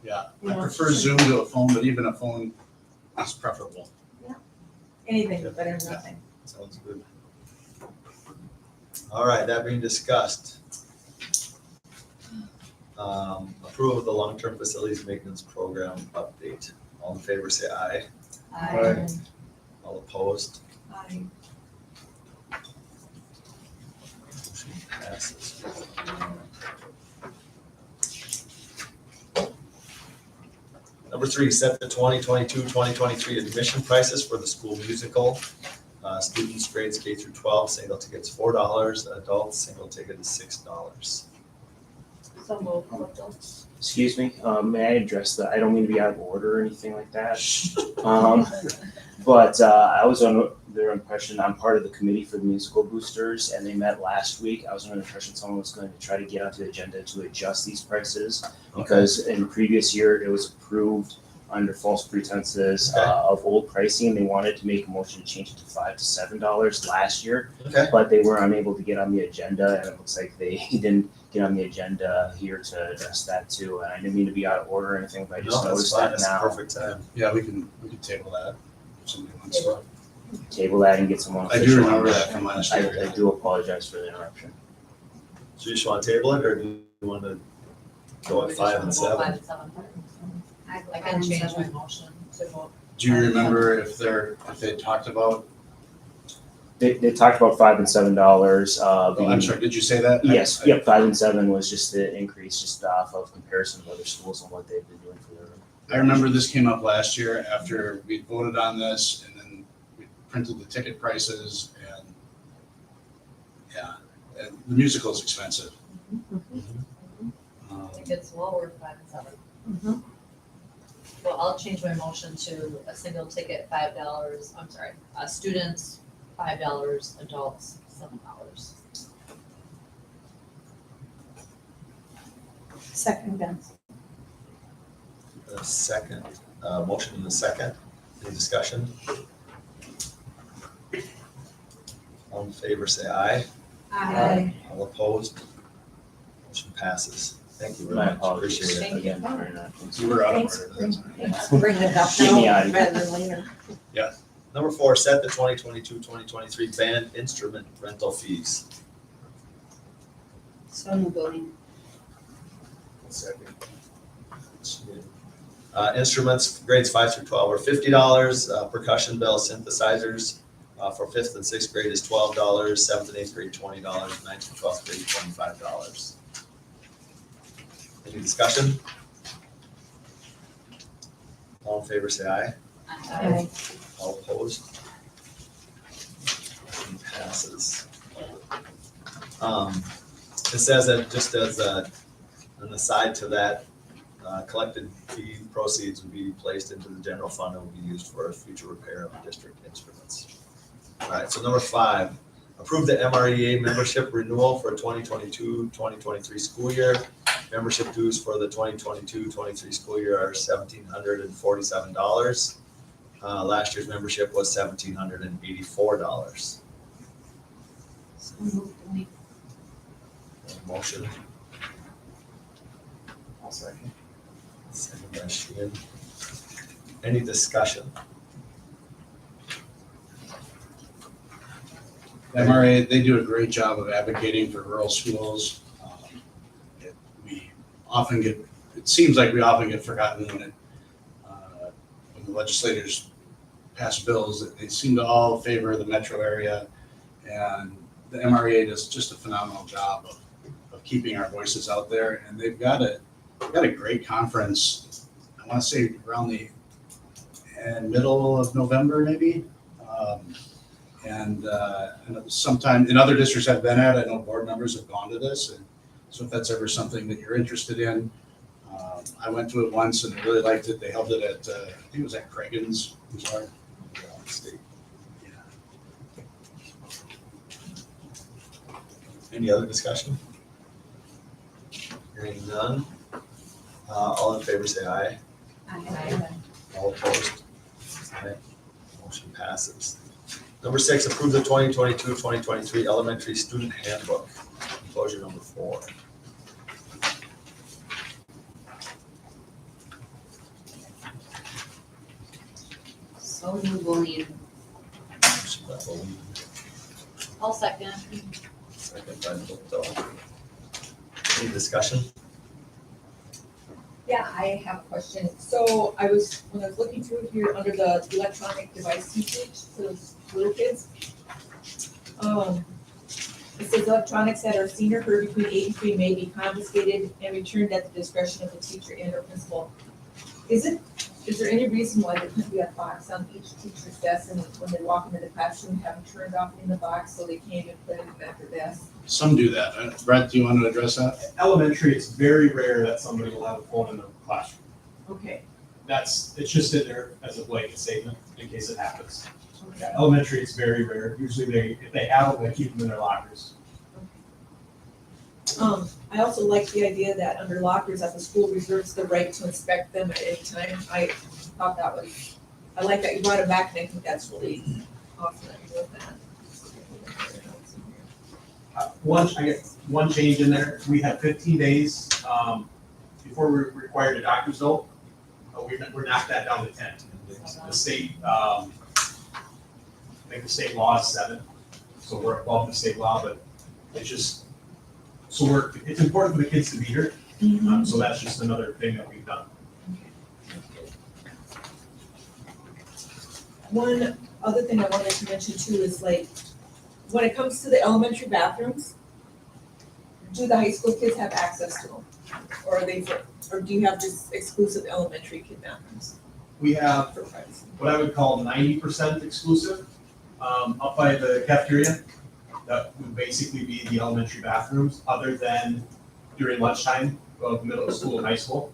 yeah, you I know, prefer Zoom to a phone, but even a phone is preferable. anything is better than nothing. Sounds good. All right, that being discussed. Approval of the long-term facilities maintenance program update. All in favor, say aye. Aye. All opposed? I Motion passes. Number 3, set the 2022-2023 admission prices for the school musical. Students grades K through 12, single tickets $4, adults, single ticket is $6. So we'll, Excuse me, may I address that? I don't mean to be out of order or anything like that. But I was under their impression, I'm part of the committee for the musical boosters, and they met last week. I was under the impression someone was going to try to get onto the agenda to adjust these prices, because in the previous year, it was approved under false pretenses Okay. of old pricing. They wanted to make a motion to change it to $5 to $7 last year, Okay. but they were unable to get on the agenda, and it looks like they didn't get on the agenda here to address that too. And I didn't mean to be out of order or anything, but I just No, that's noticed fine, that that's the now. perfect time. Yeah, we can table that. If somebody wants to. Table that and get someone I do official. remember that from last year. I do apologize for the interruption. So you just want to table it, or do you want to go at 5 and 7? I can change my motion to vote. Do you remember if they talked about, They talked about $5 and $7. I'm sorry, did you say that? Yes, yep, 5 and 7 was just the increase, just off of comparison of other schools and what they've been doing for their. I remember this came up last year after we voted on this, and then we printed the ticket prices, and yeah, and the musical is expensive. Tickets well worth 5 and 7. Mhm. Well, I'll change my motion to a single ticket, $5, I'm sorry, students, $5, adults, $7. Second, Vince. A second, motion in a second. Any discussion? All in favor, say aye. All opposed? Motion passes. Thank you very My much. apologies Appreciate it. Thank you. again for not. You were out of Thanks. order. That's all right. Thanks for bringing it up Get me now out of here. rather than later. Number 4, set the 2022-2023 band instrument rental fees. So moved, William. Instruments, grades 5 through 12 are $50. Percussion bell synthesizers for 5th and 6th grade is $12. 7th and 8th grade, $20. 9th and 12th grade, $25. Any discussion? All in favor, say aye. Aye. All opposed? Motion passes. It says that just as an aside to that, collected fee proceeds would be placed into the general fund and will be used for future repair of district instruments. All right, so number 5, approve the MREA membership renewal for 2022-2023 school year. Membership dues for the 2022-23 school year are $1,747. Last year's membership was $1,784. So moved, William. Motion. I'll second. Second by Sheehan. Any discussion? MRA, they do a great job of advocating for rural schools. We often get, it seems like we often get forgotten when the legislators pass bills, that they seem to all favor the metro area. And the MRA does just a phenomenal job of keeping our voices out there. And they've got a great conference, I want to say around the middle of November, maybe. And sometime, in other districts I've been at, I know board members have gone to this. And so if that's ever something that you're interested in, I went to it once and I really liked it. They held it at, I think it was at Cragen's. Yeah. Any other discussion? Hearing none. All in favor, say aye. All opposed? Aye. Motion passes. Number 6, approve the 2022-2023 elementary student handbook. Enclosure number 4. So moved, William. Motion by Bowen, I'll second. second by Lipto. Any discussion? Yeah, I have a question. So when I was looking through here under the electronic device usage for those little kids, it says electronics that are seen or heard between 8 and 3 may be confiscated and returned at the discretion of the teacher and or principal. Is there any reason why there couldn't be a box on each teacher's desk and when they walk into the classroom, have them turned off in the box so they can't even put it at their desk? Some do that. Brett, do you want to address that? Elementary, it's very rare that somebody will have a phone in the classroom. Okay. It's just in there as a blanket statement in case it happens. Yeah, elementary, it's very rare. Usually if they have them, they keep them in their lockers. I also like the idea that under lockers that the school reserves the right to inspect them at any time. I thought that was, I like that you brought it back and I think that's really awesome that you did that. I get one change in there. We have 15 days before we're required a doctor's note. We're knocked that down to 10. The state, I think the state law is 7, so we're above the state law, but it's just, it's important for the kids to be here. So that's just another thing that we've done. One other thing I wanted to mention too is like, when it comes to the elementary bathrooms, do the high school kids have access to them? Or are they, or do you have just exclusive elementary kid bathrooms We have for privacy? what I would call 90% exclusive, up by the cafeteria. That would basically be the elementary bathrooms, other than during lunchtime of middle school and high school.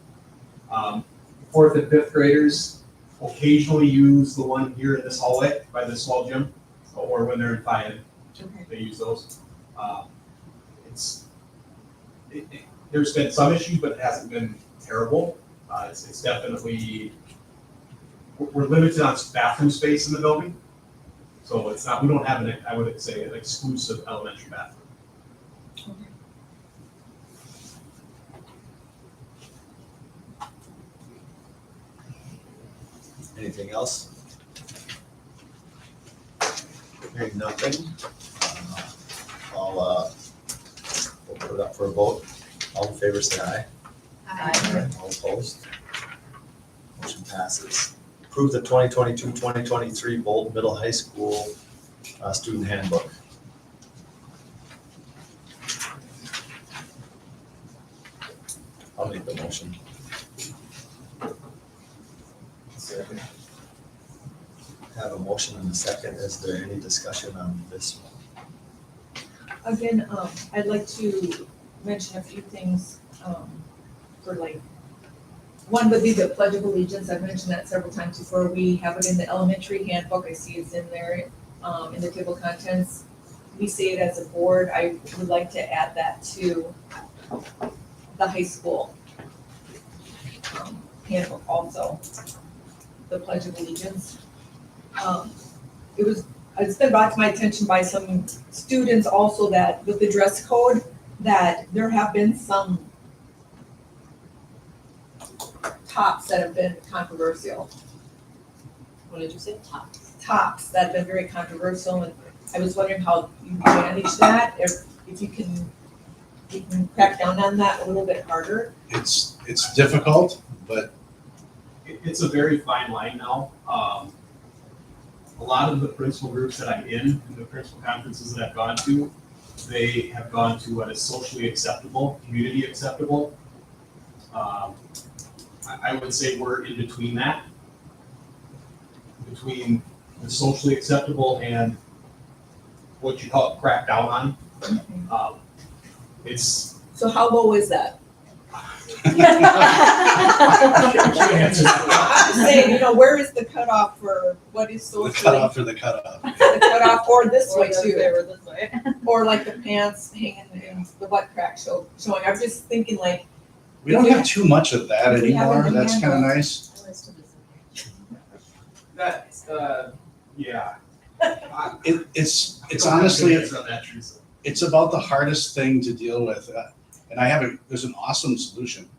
Fourth and fifth graders occasionally use the one here in this hallway by the small gym, or when they're in FIAD, Okay. they use those. There's been some issues, but it hasn't been terrible. It's definitely, we're limited on bathroom space in the building. So it's not, we don't have an, I would say, an exclusive elementary bathroom. Anything else? Hearing nothing, we'll put it up for a vote. All in favor, say aye. All opposed? Motion passes. Approve the 2022-2023 Bolton Middle High School Student Handbook. I'll make the motion. Second. Have a motion and a second. Is there any discussion on this one? Again, I'd like to mention a few things, for like, one would be the Pledge of Allegiance. I've mentioned that several times before. We have it in the elementary handbook. I see it's in there, in the table of contents. We say it as a board. I would like to add that to the high school handbook also, the Pledge of Allegiance. It's been brought to my attention by some students also that with the dress code, that there have been some tops that have been controversial. What did you say? Tops. Tops that have been very controversial, and I was wondering how you manage that, if you can crack down on that a little bit harder. It's difficult, but It's a very fine line now. A lot of the principal groups that I'm in the principal conferences that I've gone to, they have gone to what is socially acceptable, community acceptable. I would say we're in between that, between the socially acceptable and what you call it, crack down on. It's. So how low is that? Can't answer that. I'm just saying, where is the cutoff for what is the socially, cutoff for the cutoff. the cutoff, or this way too? This way. Or like the pants hanging and the butt crack showing. I'm just thinking like, We don't have too much of that We have anymore. it in the That's kind of handbook. nice. That's, yeah. It's honestly, Answer on that, Teresa. it's about the hardest thing to deal with. And there's an awesome solution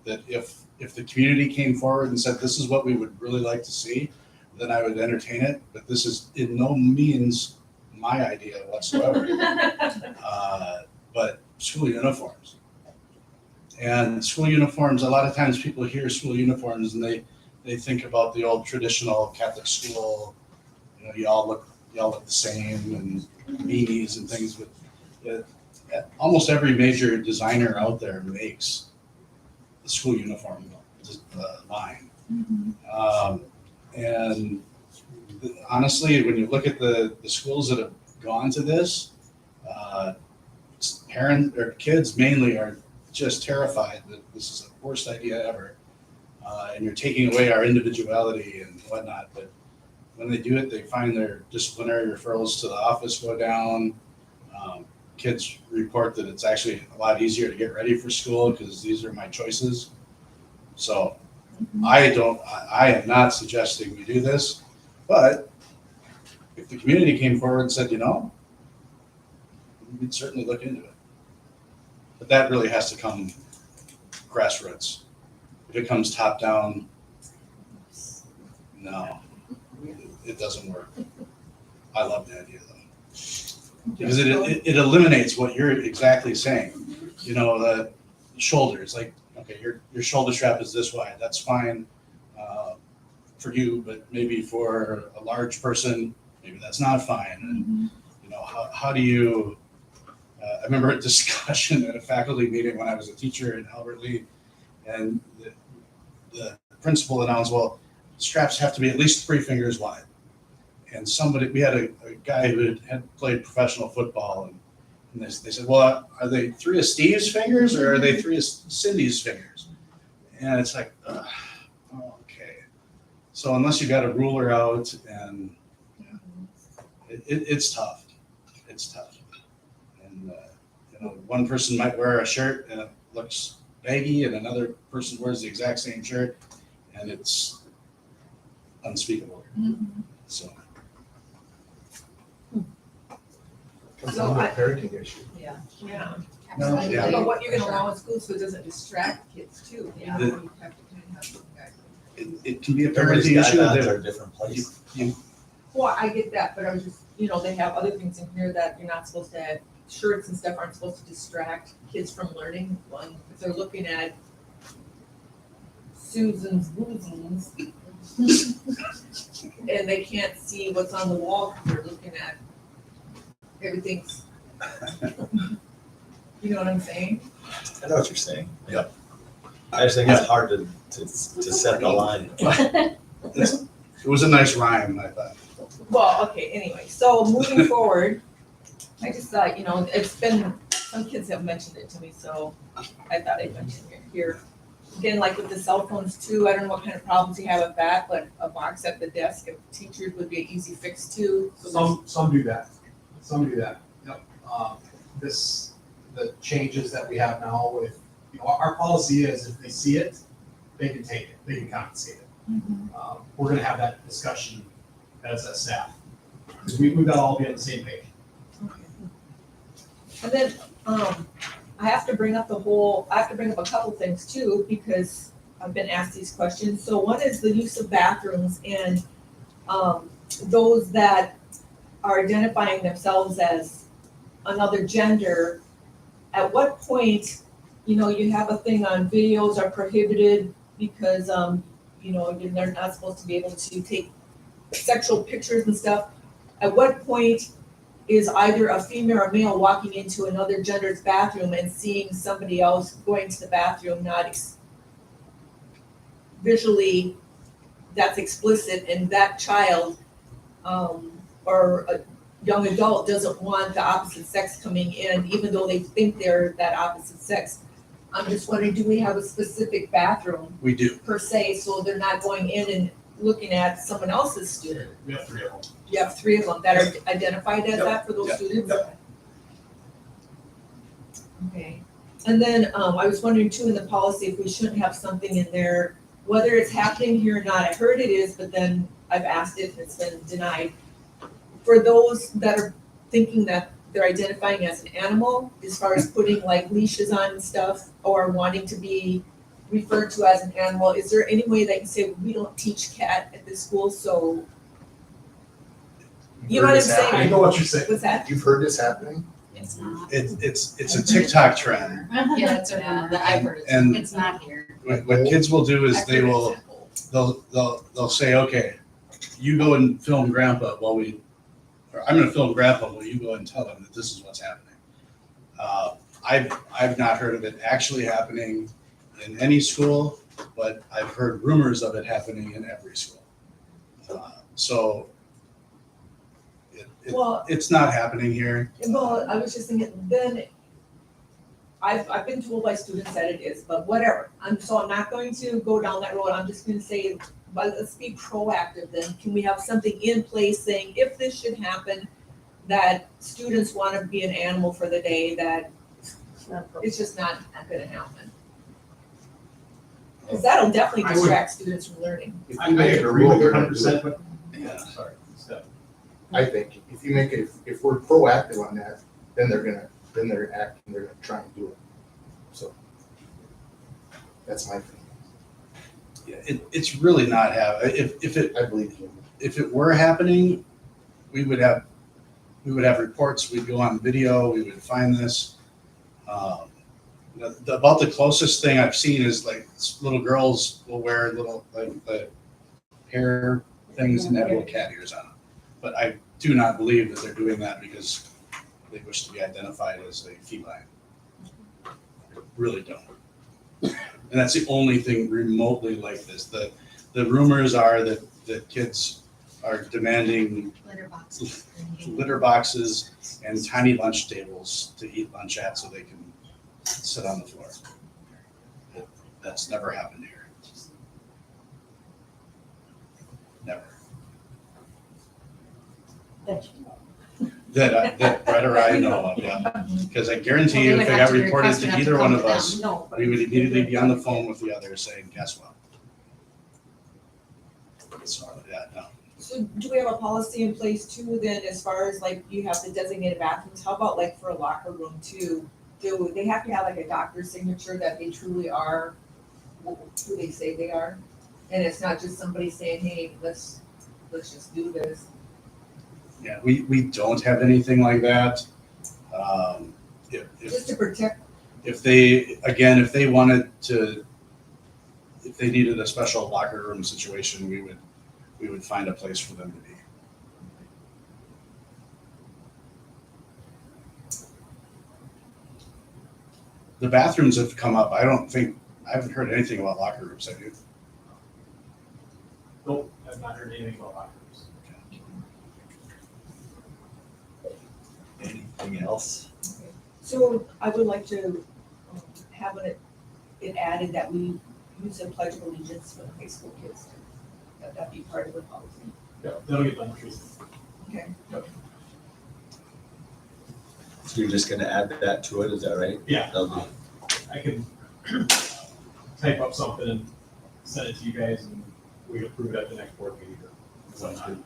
that if the community came forward and said, this is what we would really like to see, then I would entertain it. But this is in no means my idea whatsoever. But school uniforms. And school uniforms, a lot of times people hear school uniforms and they think about the old traditional Catholic school, you all look the same, and beanies and things, but almost every major designer out there makes the school uniform line. And honestly, when you look at the schools that have gone to this, parents or kids mainly are just terrified that this is the worst idea ever. And you're taking away our individuality and whatnot. But when they do it, they find their disciplinary referrals to the office go down. Kids report that it's actually a lot easier to get ready for school because these are my choices. So I am not suggesting we do this, but if the community came forward and said, we'd certainly look into it. But that really has to come grassroots. If it comes top down, no, it doesn't work. I love the idea though, because it eliminates what you're exactly saying. The shoulders, like, okay, your shoulder strap is this wide, that's fine. for you, but maybe for a large person, maybe that's not fine. And, you know, how do you, I remember a discussion at a faculty meeting when I was a teacher in Albert Lee, and the principal announced, well, straps have to be at least 3 fingers wide. And we had a guy who had played professional football, and they said, well, are they 3 of Steve's fingers or are they 3 of Cindy's fingers? And it's like, okay. So unless you got a ruler out, and it's tough. It's tough. And you know, one person might wear a shirt and it looks baggy, and another person wears the exact same shirt, and it's unspeakable. So. Comes down to a parenting issue. Yeah. No, yeah. But what you're gonna allow in school so it doesn't distract kids too. You know, The- you have to kind of have some guidelines. It can be a Everybody's parenting issue. guidelines that are different places. Well, I get that, but I was just, you know, they have other things in here that you're not supposed to have, shirts and stuff aren't supposed to distract kids from learning. One, if they're looking at Susan's woozins and they can't see what's on the wall, they're looking at everything's, you know what I'm saying? I know what you're saying. Yep. I just think it's hard to set the line. It was a nice rhyme, I thought. Well, okay, anyway, so moving forward, I just thought, you know, it's been, some kids have mentioned it to me, so I thought I'd mention it here. Again, like with the cell phones too, I don't know what kind of problems you have with that, but a box at the desk of teachers would be an easy fix too. So Some do that. Some do that. Yep. The changes that we have now with, you know, our policy is if they see it, they can take it, they can compensate it. We're gonna have that discussion as a staff. Because we've got to all be on the same page. And then, I have to bring up a couple things too, because I've been asked these questions. So one is the use of bathrooms and, those that are identifying themselves as another gender. At what point, you know, you have a thing on videos are prohibited because, you know, they're not supposed to be able to take sexual pictures and stuff. At what point is either a female or male walking into another gender's bathroom and seeing somebody else going to the bathroom, not visually that's explicit, and that child or a young adult doesn't want the opposite sex coming in, even though they think they're that opposite sex? I'm just wondering, do we have a specific bathroom We do. per se, so they're not going in and looking at someone else's student? We have 3 of them. You have 3 of them that are identified as that for those Yep. students? Okay, and then, I was wondering too, in the policy, if we shouldn't have something in there, whether it's happening here or not. I heard it is, but then I've asked it and it's been denied. For those that are thinking that they're identifying as an animal, as far as putting like leashes on and stuff, or wanting to be referred to as an animal, is there any way they can say, we don't teach cat at this school, so, you know what I'm saying? I know what you're saying. What's that? You've heard this happening? It's not. It's a TikTok trend. Yeah, it's a rumor that I've heard. And It's not here. what kids will do is I've they heard will, examples. they'll say, okay, you go and film grandpa or I'm gonna film grandpa while you go and tell him that this is what's happening. I've not heard of it actually happening in any school, but I've heard rumors of it happening in every school. So Well, it's not happening here. well, I was just thinking, then, I've been told by students that it is, but whatever. So I'm not going to go down that road. I'm just gonna say, but let's be proactive then. Can we have something in place saying, if this should happen, that students wanna be an animal for the day, that it's just not gonna happen? Cause that'll definitely I would- distract students from learning. If I you make it a agree rule, with you they're gonna do 100%, it. but, Yeah. sorry, Steph. I think if you make it, if we're proactive on that, then they're acting, they're gonna try and do it. So that's my thing. Yeah, it's really not if I believe you. if it were happening, we would have reports, we'd go on video, we would find this. About the closest thing I've seen is like little girls will wear little like the hair things and have little cat ears on them. But I do not believe that they're doing that because they wish to be identified as a feline. I really don't. And that's the only thing remotely like this. The rumors are that kids are demanding Litter boxes. litter boxes and tiny lunch tables to eat lunch at so they can sit on the floor. That's never happened here. Never. That Brett or I know of, yeah. Because I guarantee you, if it got reported to either one of us, No. we would immediately be on the phone with the other saying, guess what? So, yeah, no. So do we have a policy in place too then, as far as like you have the designated bathrooms, how about like for a locker room too? Do they have to have like a doctor's signature that they truly are who they say they are? And it's not just somebody saying, hey, let's just do this. Yeah, we don't have anything like that. Just to protect, If they wanted to, if they needed a special locker room situation, we would find a place for them to be. The bathrooms have come up. I haven't heard anything about locker rooms, have you? Nope, I've not heard anything about lockers. Anything else? so I would like to have it added that we use a pledge of allegiance for the high school kids. That'd be part of the policy. Yeah, that'll get done, Teresa. Okay. So you're just gonna add that to it, is that right? Yeah, That'll be, I can type up something and send it to you guys and we can approve it at the next board meeting or whatnot.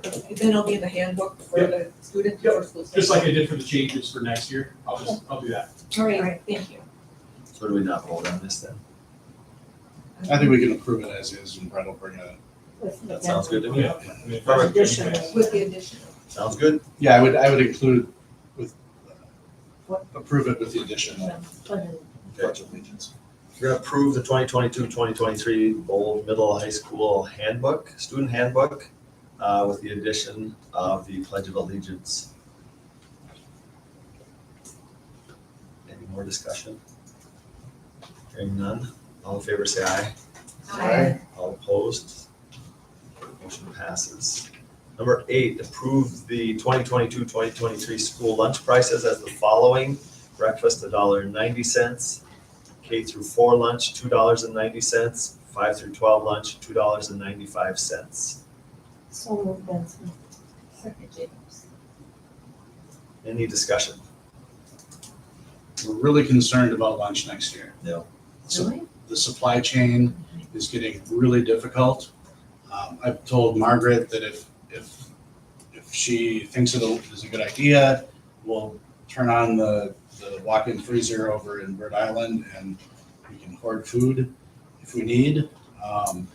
Then it'll be in the handbook for Yep. the student Yep. or school. Just like I did for the changes for next year, I'll do that. All right, thank you. so do we not vote on this then? I think we can approve it as is, and Brett will bring it. That sounds good to me. Yeah. I mean, Perfect. With the addition. Sounds good. Yeah, I would include approve it with the addition of pledge of allegiance. We're gonna approve the 2022-2023 Bold Middle High School Handbook, Student Handbook, with the addition of the Pledge of Allegiance. Any more discussion? Hearing none, all in favor say aye. Aye. All opposed? Motion passes. Number 8, approve the 2022-2023 school lunch prices as the following. Breakfast $1.90, K through 4 lunch $2.90, 5 through 12 lunch $2.95. So moved, Benson. Second, Jacobs. Any discussion? We're really concerned about lunch next year. Yeah. So the supply chain is getting really difficult. I've told Margaret that if she thinks it is a good idea, we'll turn on the walk-in freezer over in Bird Island and we can hoard food if we need.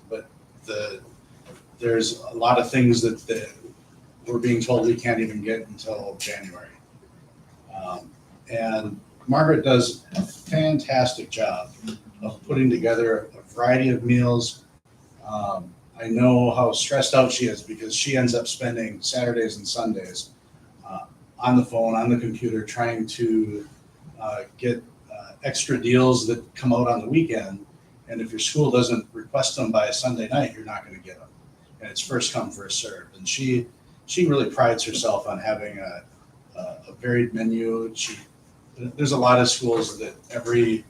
But there's a lot of things that we're being told we can't even get until January. And Margaret does a fantastic job of putting together a variety of meals. I know how stressed out she is because she ends up spending Saturdays and Sundays on the phone, on the computer, trying to get extra deals that come out on the weekend. And if your school doesn't request them by Sunday night, you're not going to get them. And it's first come, first served. And she really prides herself on having a varied menu. There's a lot of schools that every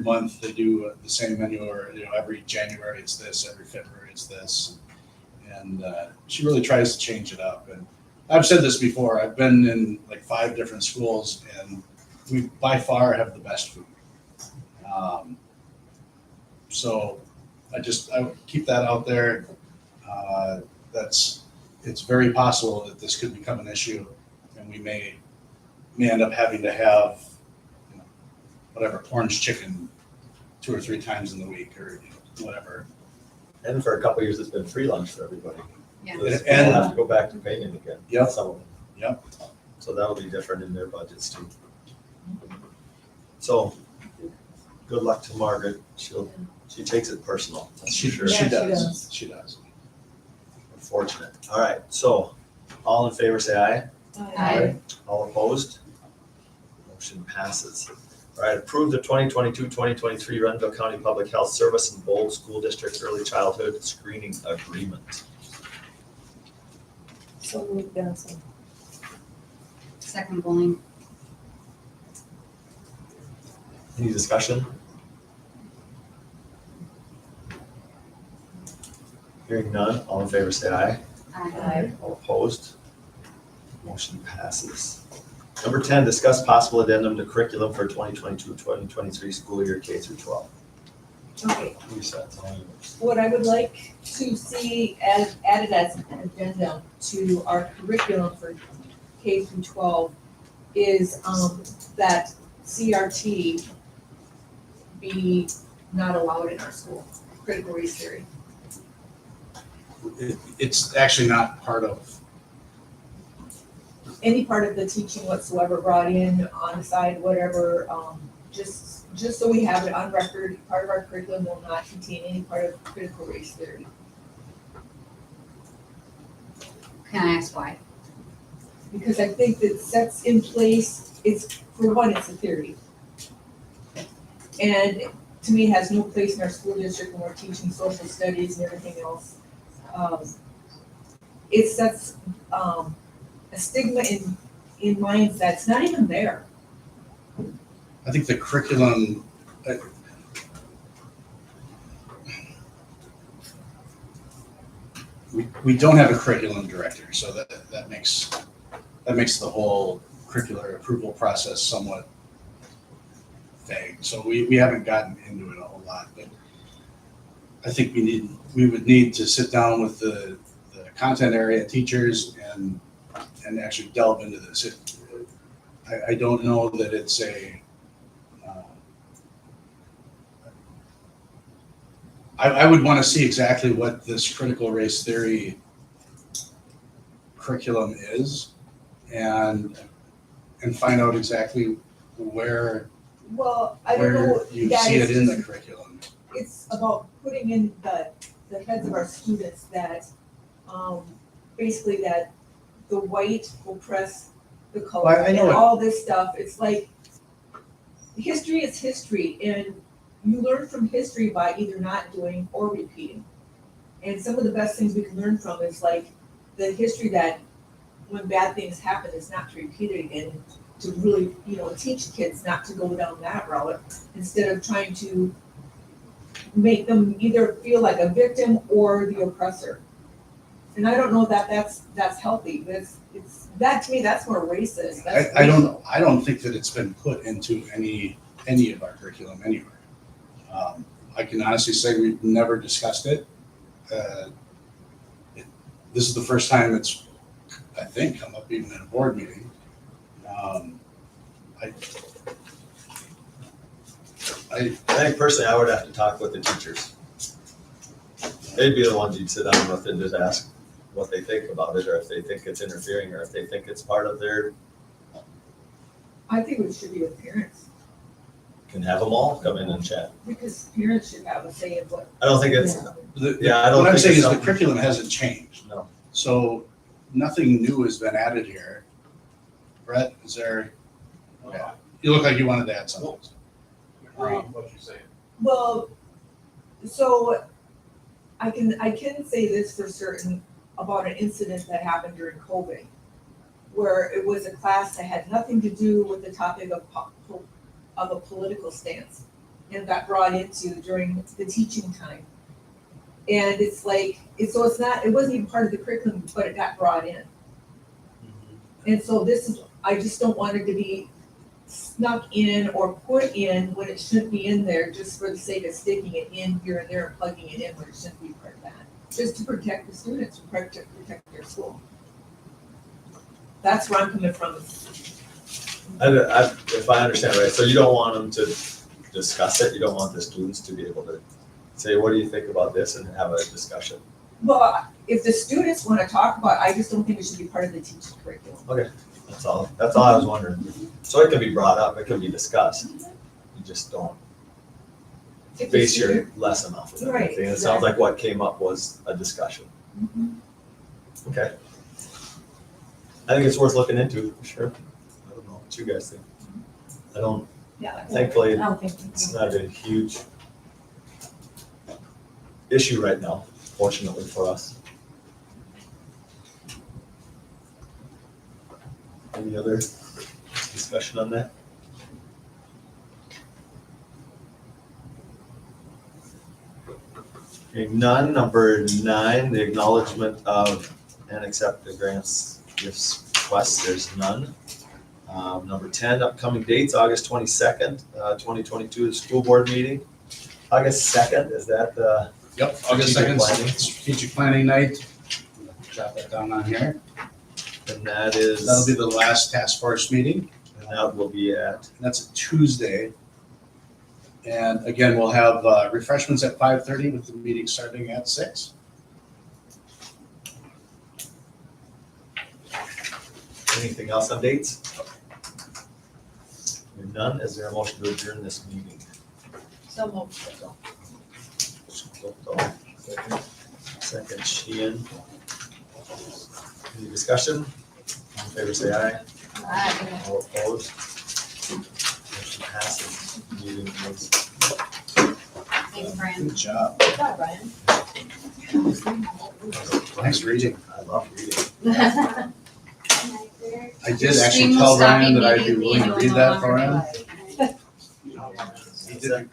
month they do the same menu, or every January it's this, every February it's this, and she really tries to change it up. And I've said this before. I've been in like 5 different schools, and we by far have the best food. So I would keep that out there. It's very possible that this could become an issue, and we may end up having to have whatever, orange chicken 2 or 3 times in the week or whatever. And for a couple of years, it's been free lunch for everybody. Yeah. So this And- people have to go back to paying it again. Yep. Some of them. Yep. So that'll be different in their budgets too. So, good luck to Margaret. She takes it personal, that's for She sure. Yeah, she does. does. She does. Unfortunate. All right, so all in favor, say aye. Aye. All opposed? Motion passes. All right, approve the 2022-2023 Renville County Public Health Service and Bold School District Early Childhood Screening Agreement. So moved, Dennison. Second Bowling. Any discussion? Hearing none, all in favor say aye. Aye. All opposed? Motion passes. Number 10, discuss possible addendum to curriculum for 2022-2023 school year K through 12. Okay, Lisa, it's all yours. What I would like to see added as an addendum to our curriculum for K through 12 is that CRT be not allowed in our school, critical race theory. It's actually not part of, Any part of the teaching whatsoever brought in on the side, whatever, just so we have it on record, part of our curriculum will not contain any part of critical race theory. Can I ask why? Because I think that sets in place, for one, it's a theory. And to me, it has no place in our school district when we're teaching social studies and everything else. It sets a stigma in minds that's not even there. I think the curriculum, we don't have a curriculum director, so that makes the whole curricular approval process somewhat vague. So we haven't gotten into it a whole lot, but I think we would need to sit down with the content area teachers and actually delve into this. I don't know that it's I would want to see exactly what this critical race theory curriculum is and find out exactly where Well, I don't know. where you that see is it in the just- curriculum. It's about putting in the heads of our students that, basically that the white will press the color Well, I and know it. all this stuff. It's like, history is history, and you learn from history by either not doing or repeating. And some of the best things we can learn from is like the history that when bad things happen, is not to repeat it again, to really, teach kids not to go down that route instead of trying to make them either feel like a victim or the oppressor. And I don't know that that's healthy, but it's that, to me, that's more racist. That's I racial. don't think that it's been put into any of our curriculum anywhere. I can honestly say we've never discussed it. This is the first time it's, I think, come up even in a board meeting. I think personally, I would have to talk with the teachers. They'd be the ones you'd sit down with and just ask what they think about it, or if they think it's interfering, or if they think it's part of their, I think it should be with parents, can have them all come in and chat. because parents should have a say in what. I don't think it's, Yeah, I don't what I'm think saying it's is the something- curriculum hasn't changed. No. So nothing new has been added here. Brett, is there, okay. You look like you wanted to add something. What you saying? Well, so I can say this for certain about an incident that happened during COVID, where it was a class that had nothing to do with the topic of a political stance, and got brought into during the teaching time. And it's like, it wasn't even part of the curriculum, but it got brought in. And so I just don't want it to be snuck in or put in when it shouldn't be in there, just for the sake of sticking it in here and there and plugging it in when it shouldn't be part of that. Just to protect the students, protect their school. That's where I'm coming from. if I understand right, so you don't want them to discuss it, you don't want the students to be able to say, what do you think about this, and have a discussion? Well, if the students want to talk about it, I just don't think it should be part of the teaching curriculum. That's all I was wondering. So it can be brought up, it can be discussed, you just don't If the base your student- lesson off of Right, everything. It sounds like what came up was a discussion. Mhm. Okay. I think it's worth looking into, for sure. I don't know what you guys think. I don't, Yeah. thankfully, I don't think. it's not a huge issue right now, fortunately for us. Any other discussion on that? Hearing none. Number 9, the acknowledgement of and accept the grants, gifts, requests, there's none. Number 10, upcoming dates, August 22nd, 2022, the school board meeting. August 2nd, is that the? Yep, August Strategic 2nd, planning. strategic planning night. Jot that down on here. And that is? That'll be the last task force meeting. And that will be at? That's a Tuesday. And again, we'll have refreshments at 5:30 with the meeting starting at 6. Anything else on dates? Hearing none, is there a motion to adjourn this meeting? So moved. Second, Sheehan. Any discussion? All in favor, say aye. All opposed? Motion passes. Meeting is. Thanks, Brian. Good job. Good job, Brian. Nice reading. I love reading. I did Stream actually will tell stop Brian that I'd be immediately willing and to you read will no that for longer him. He did a great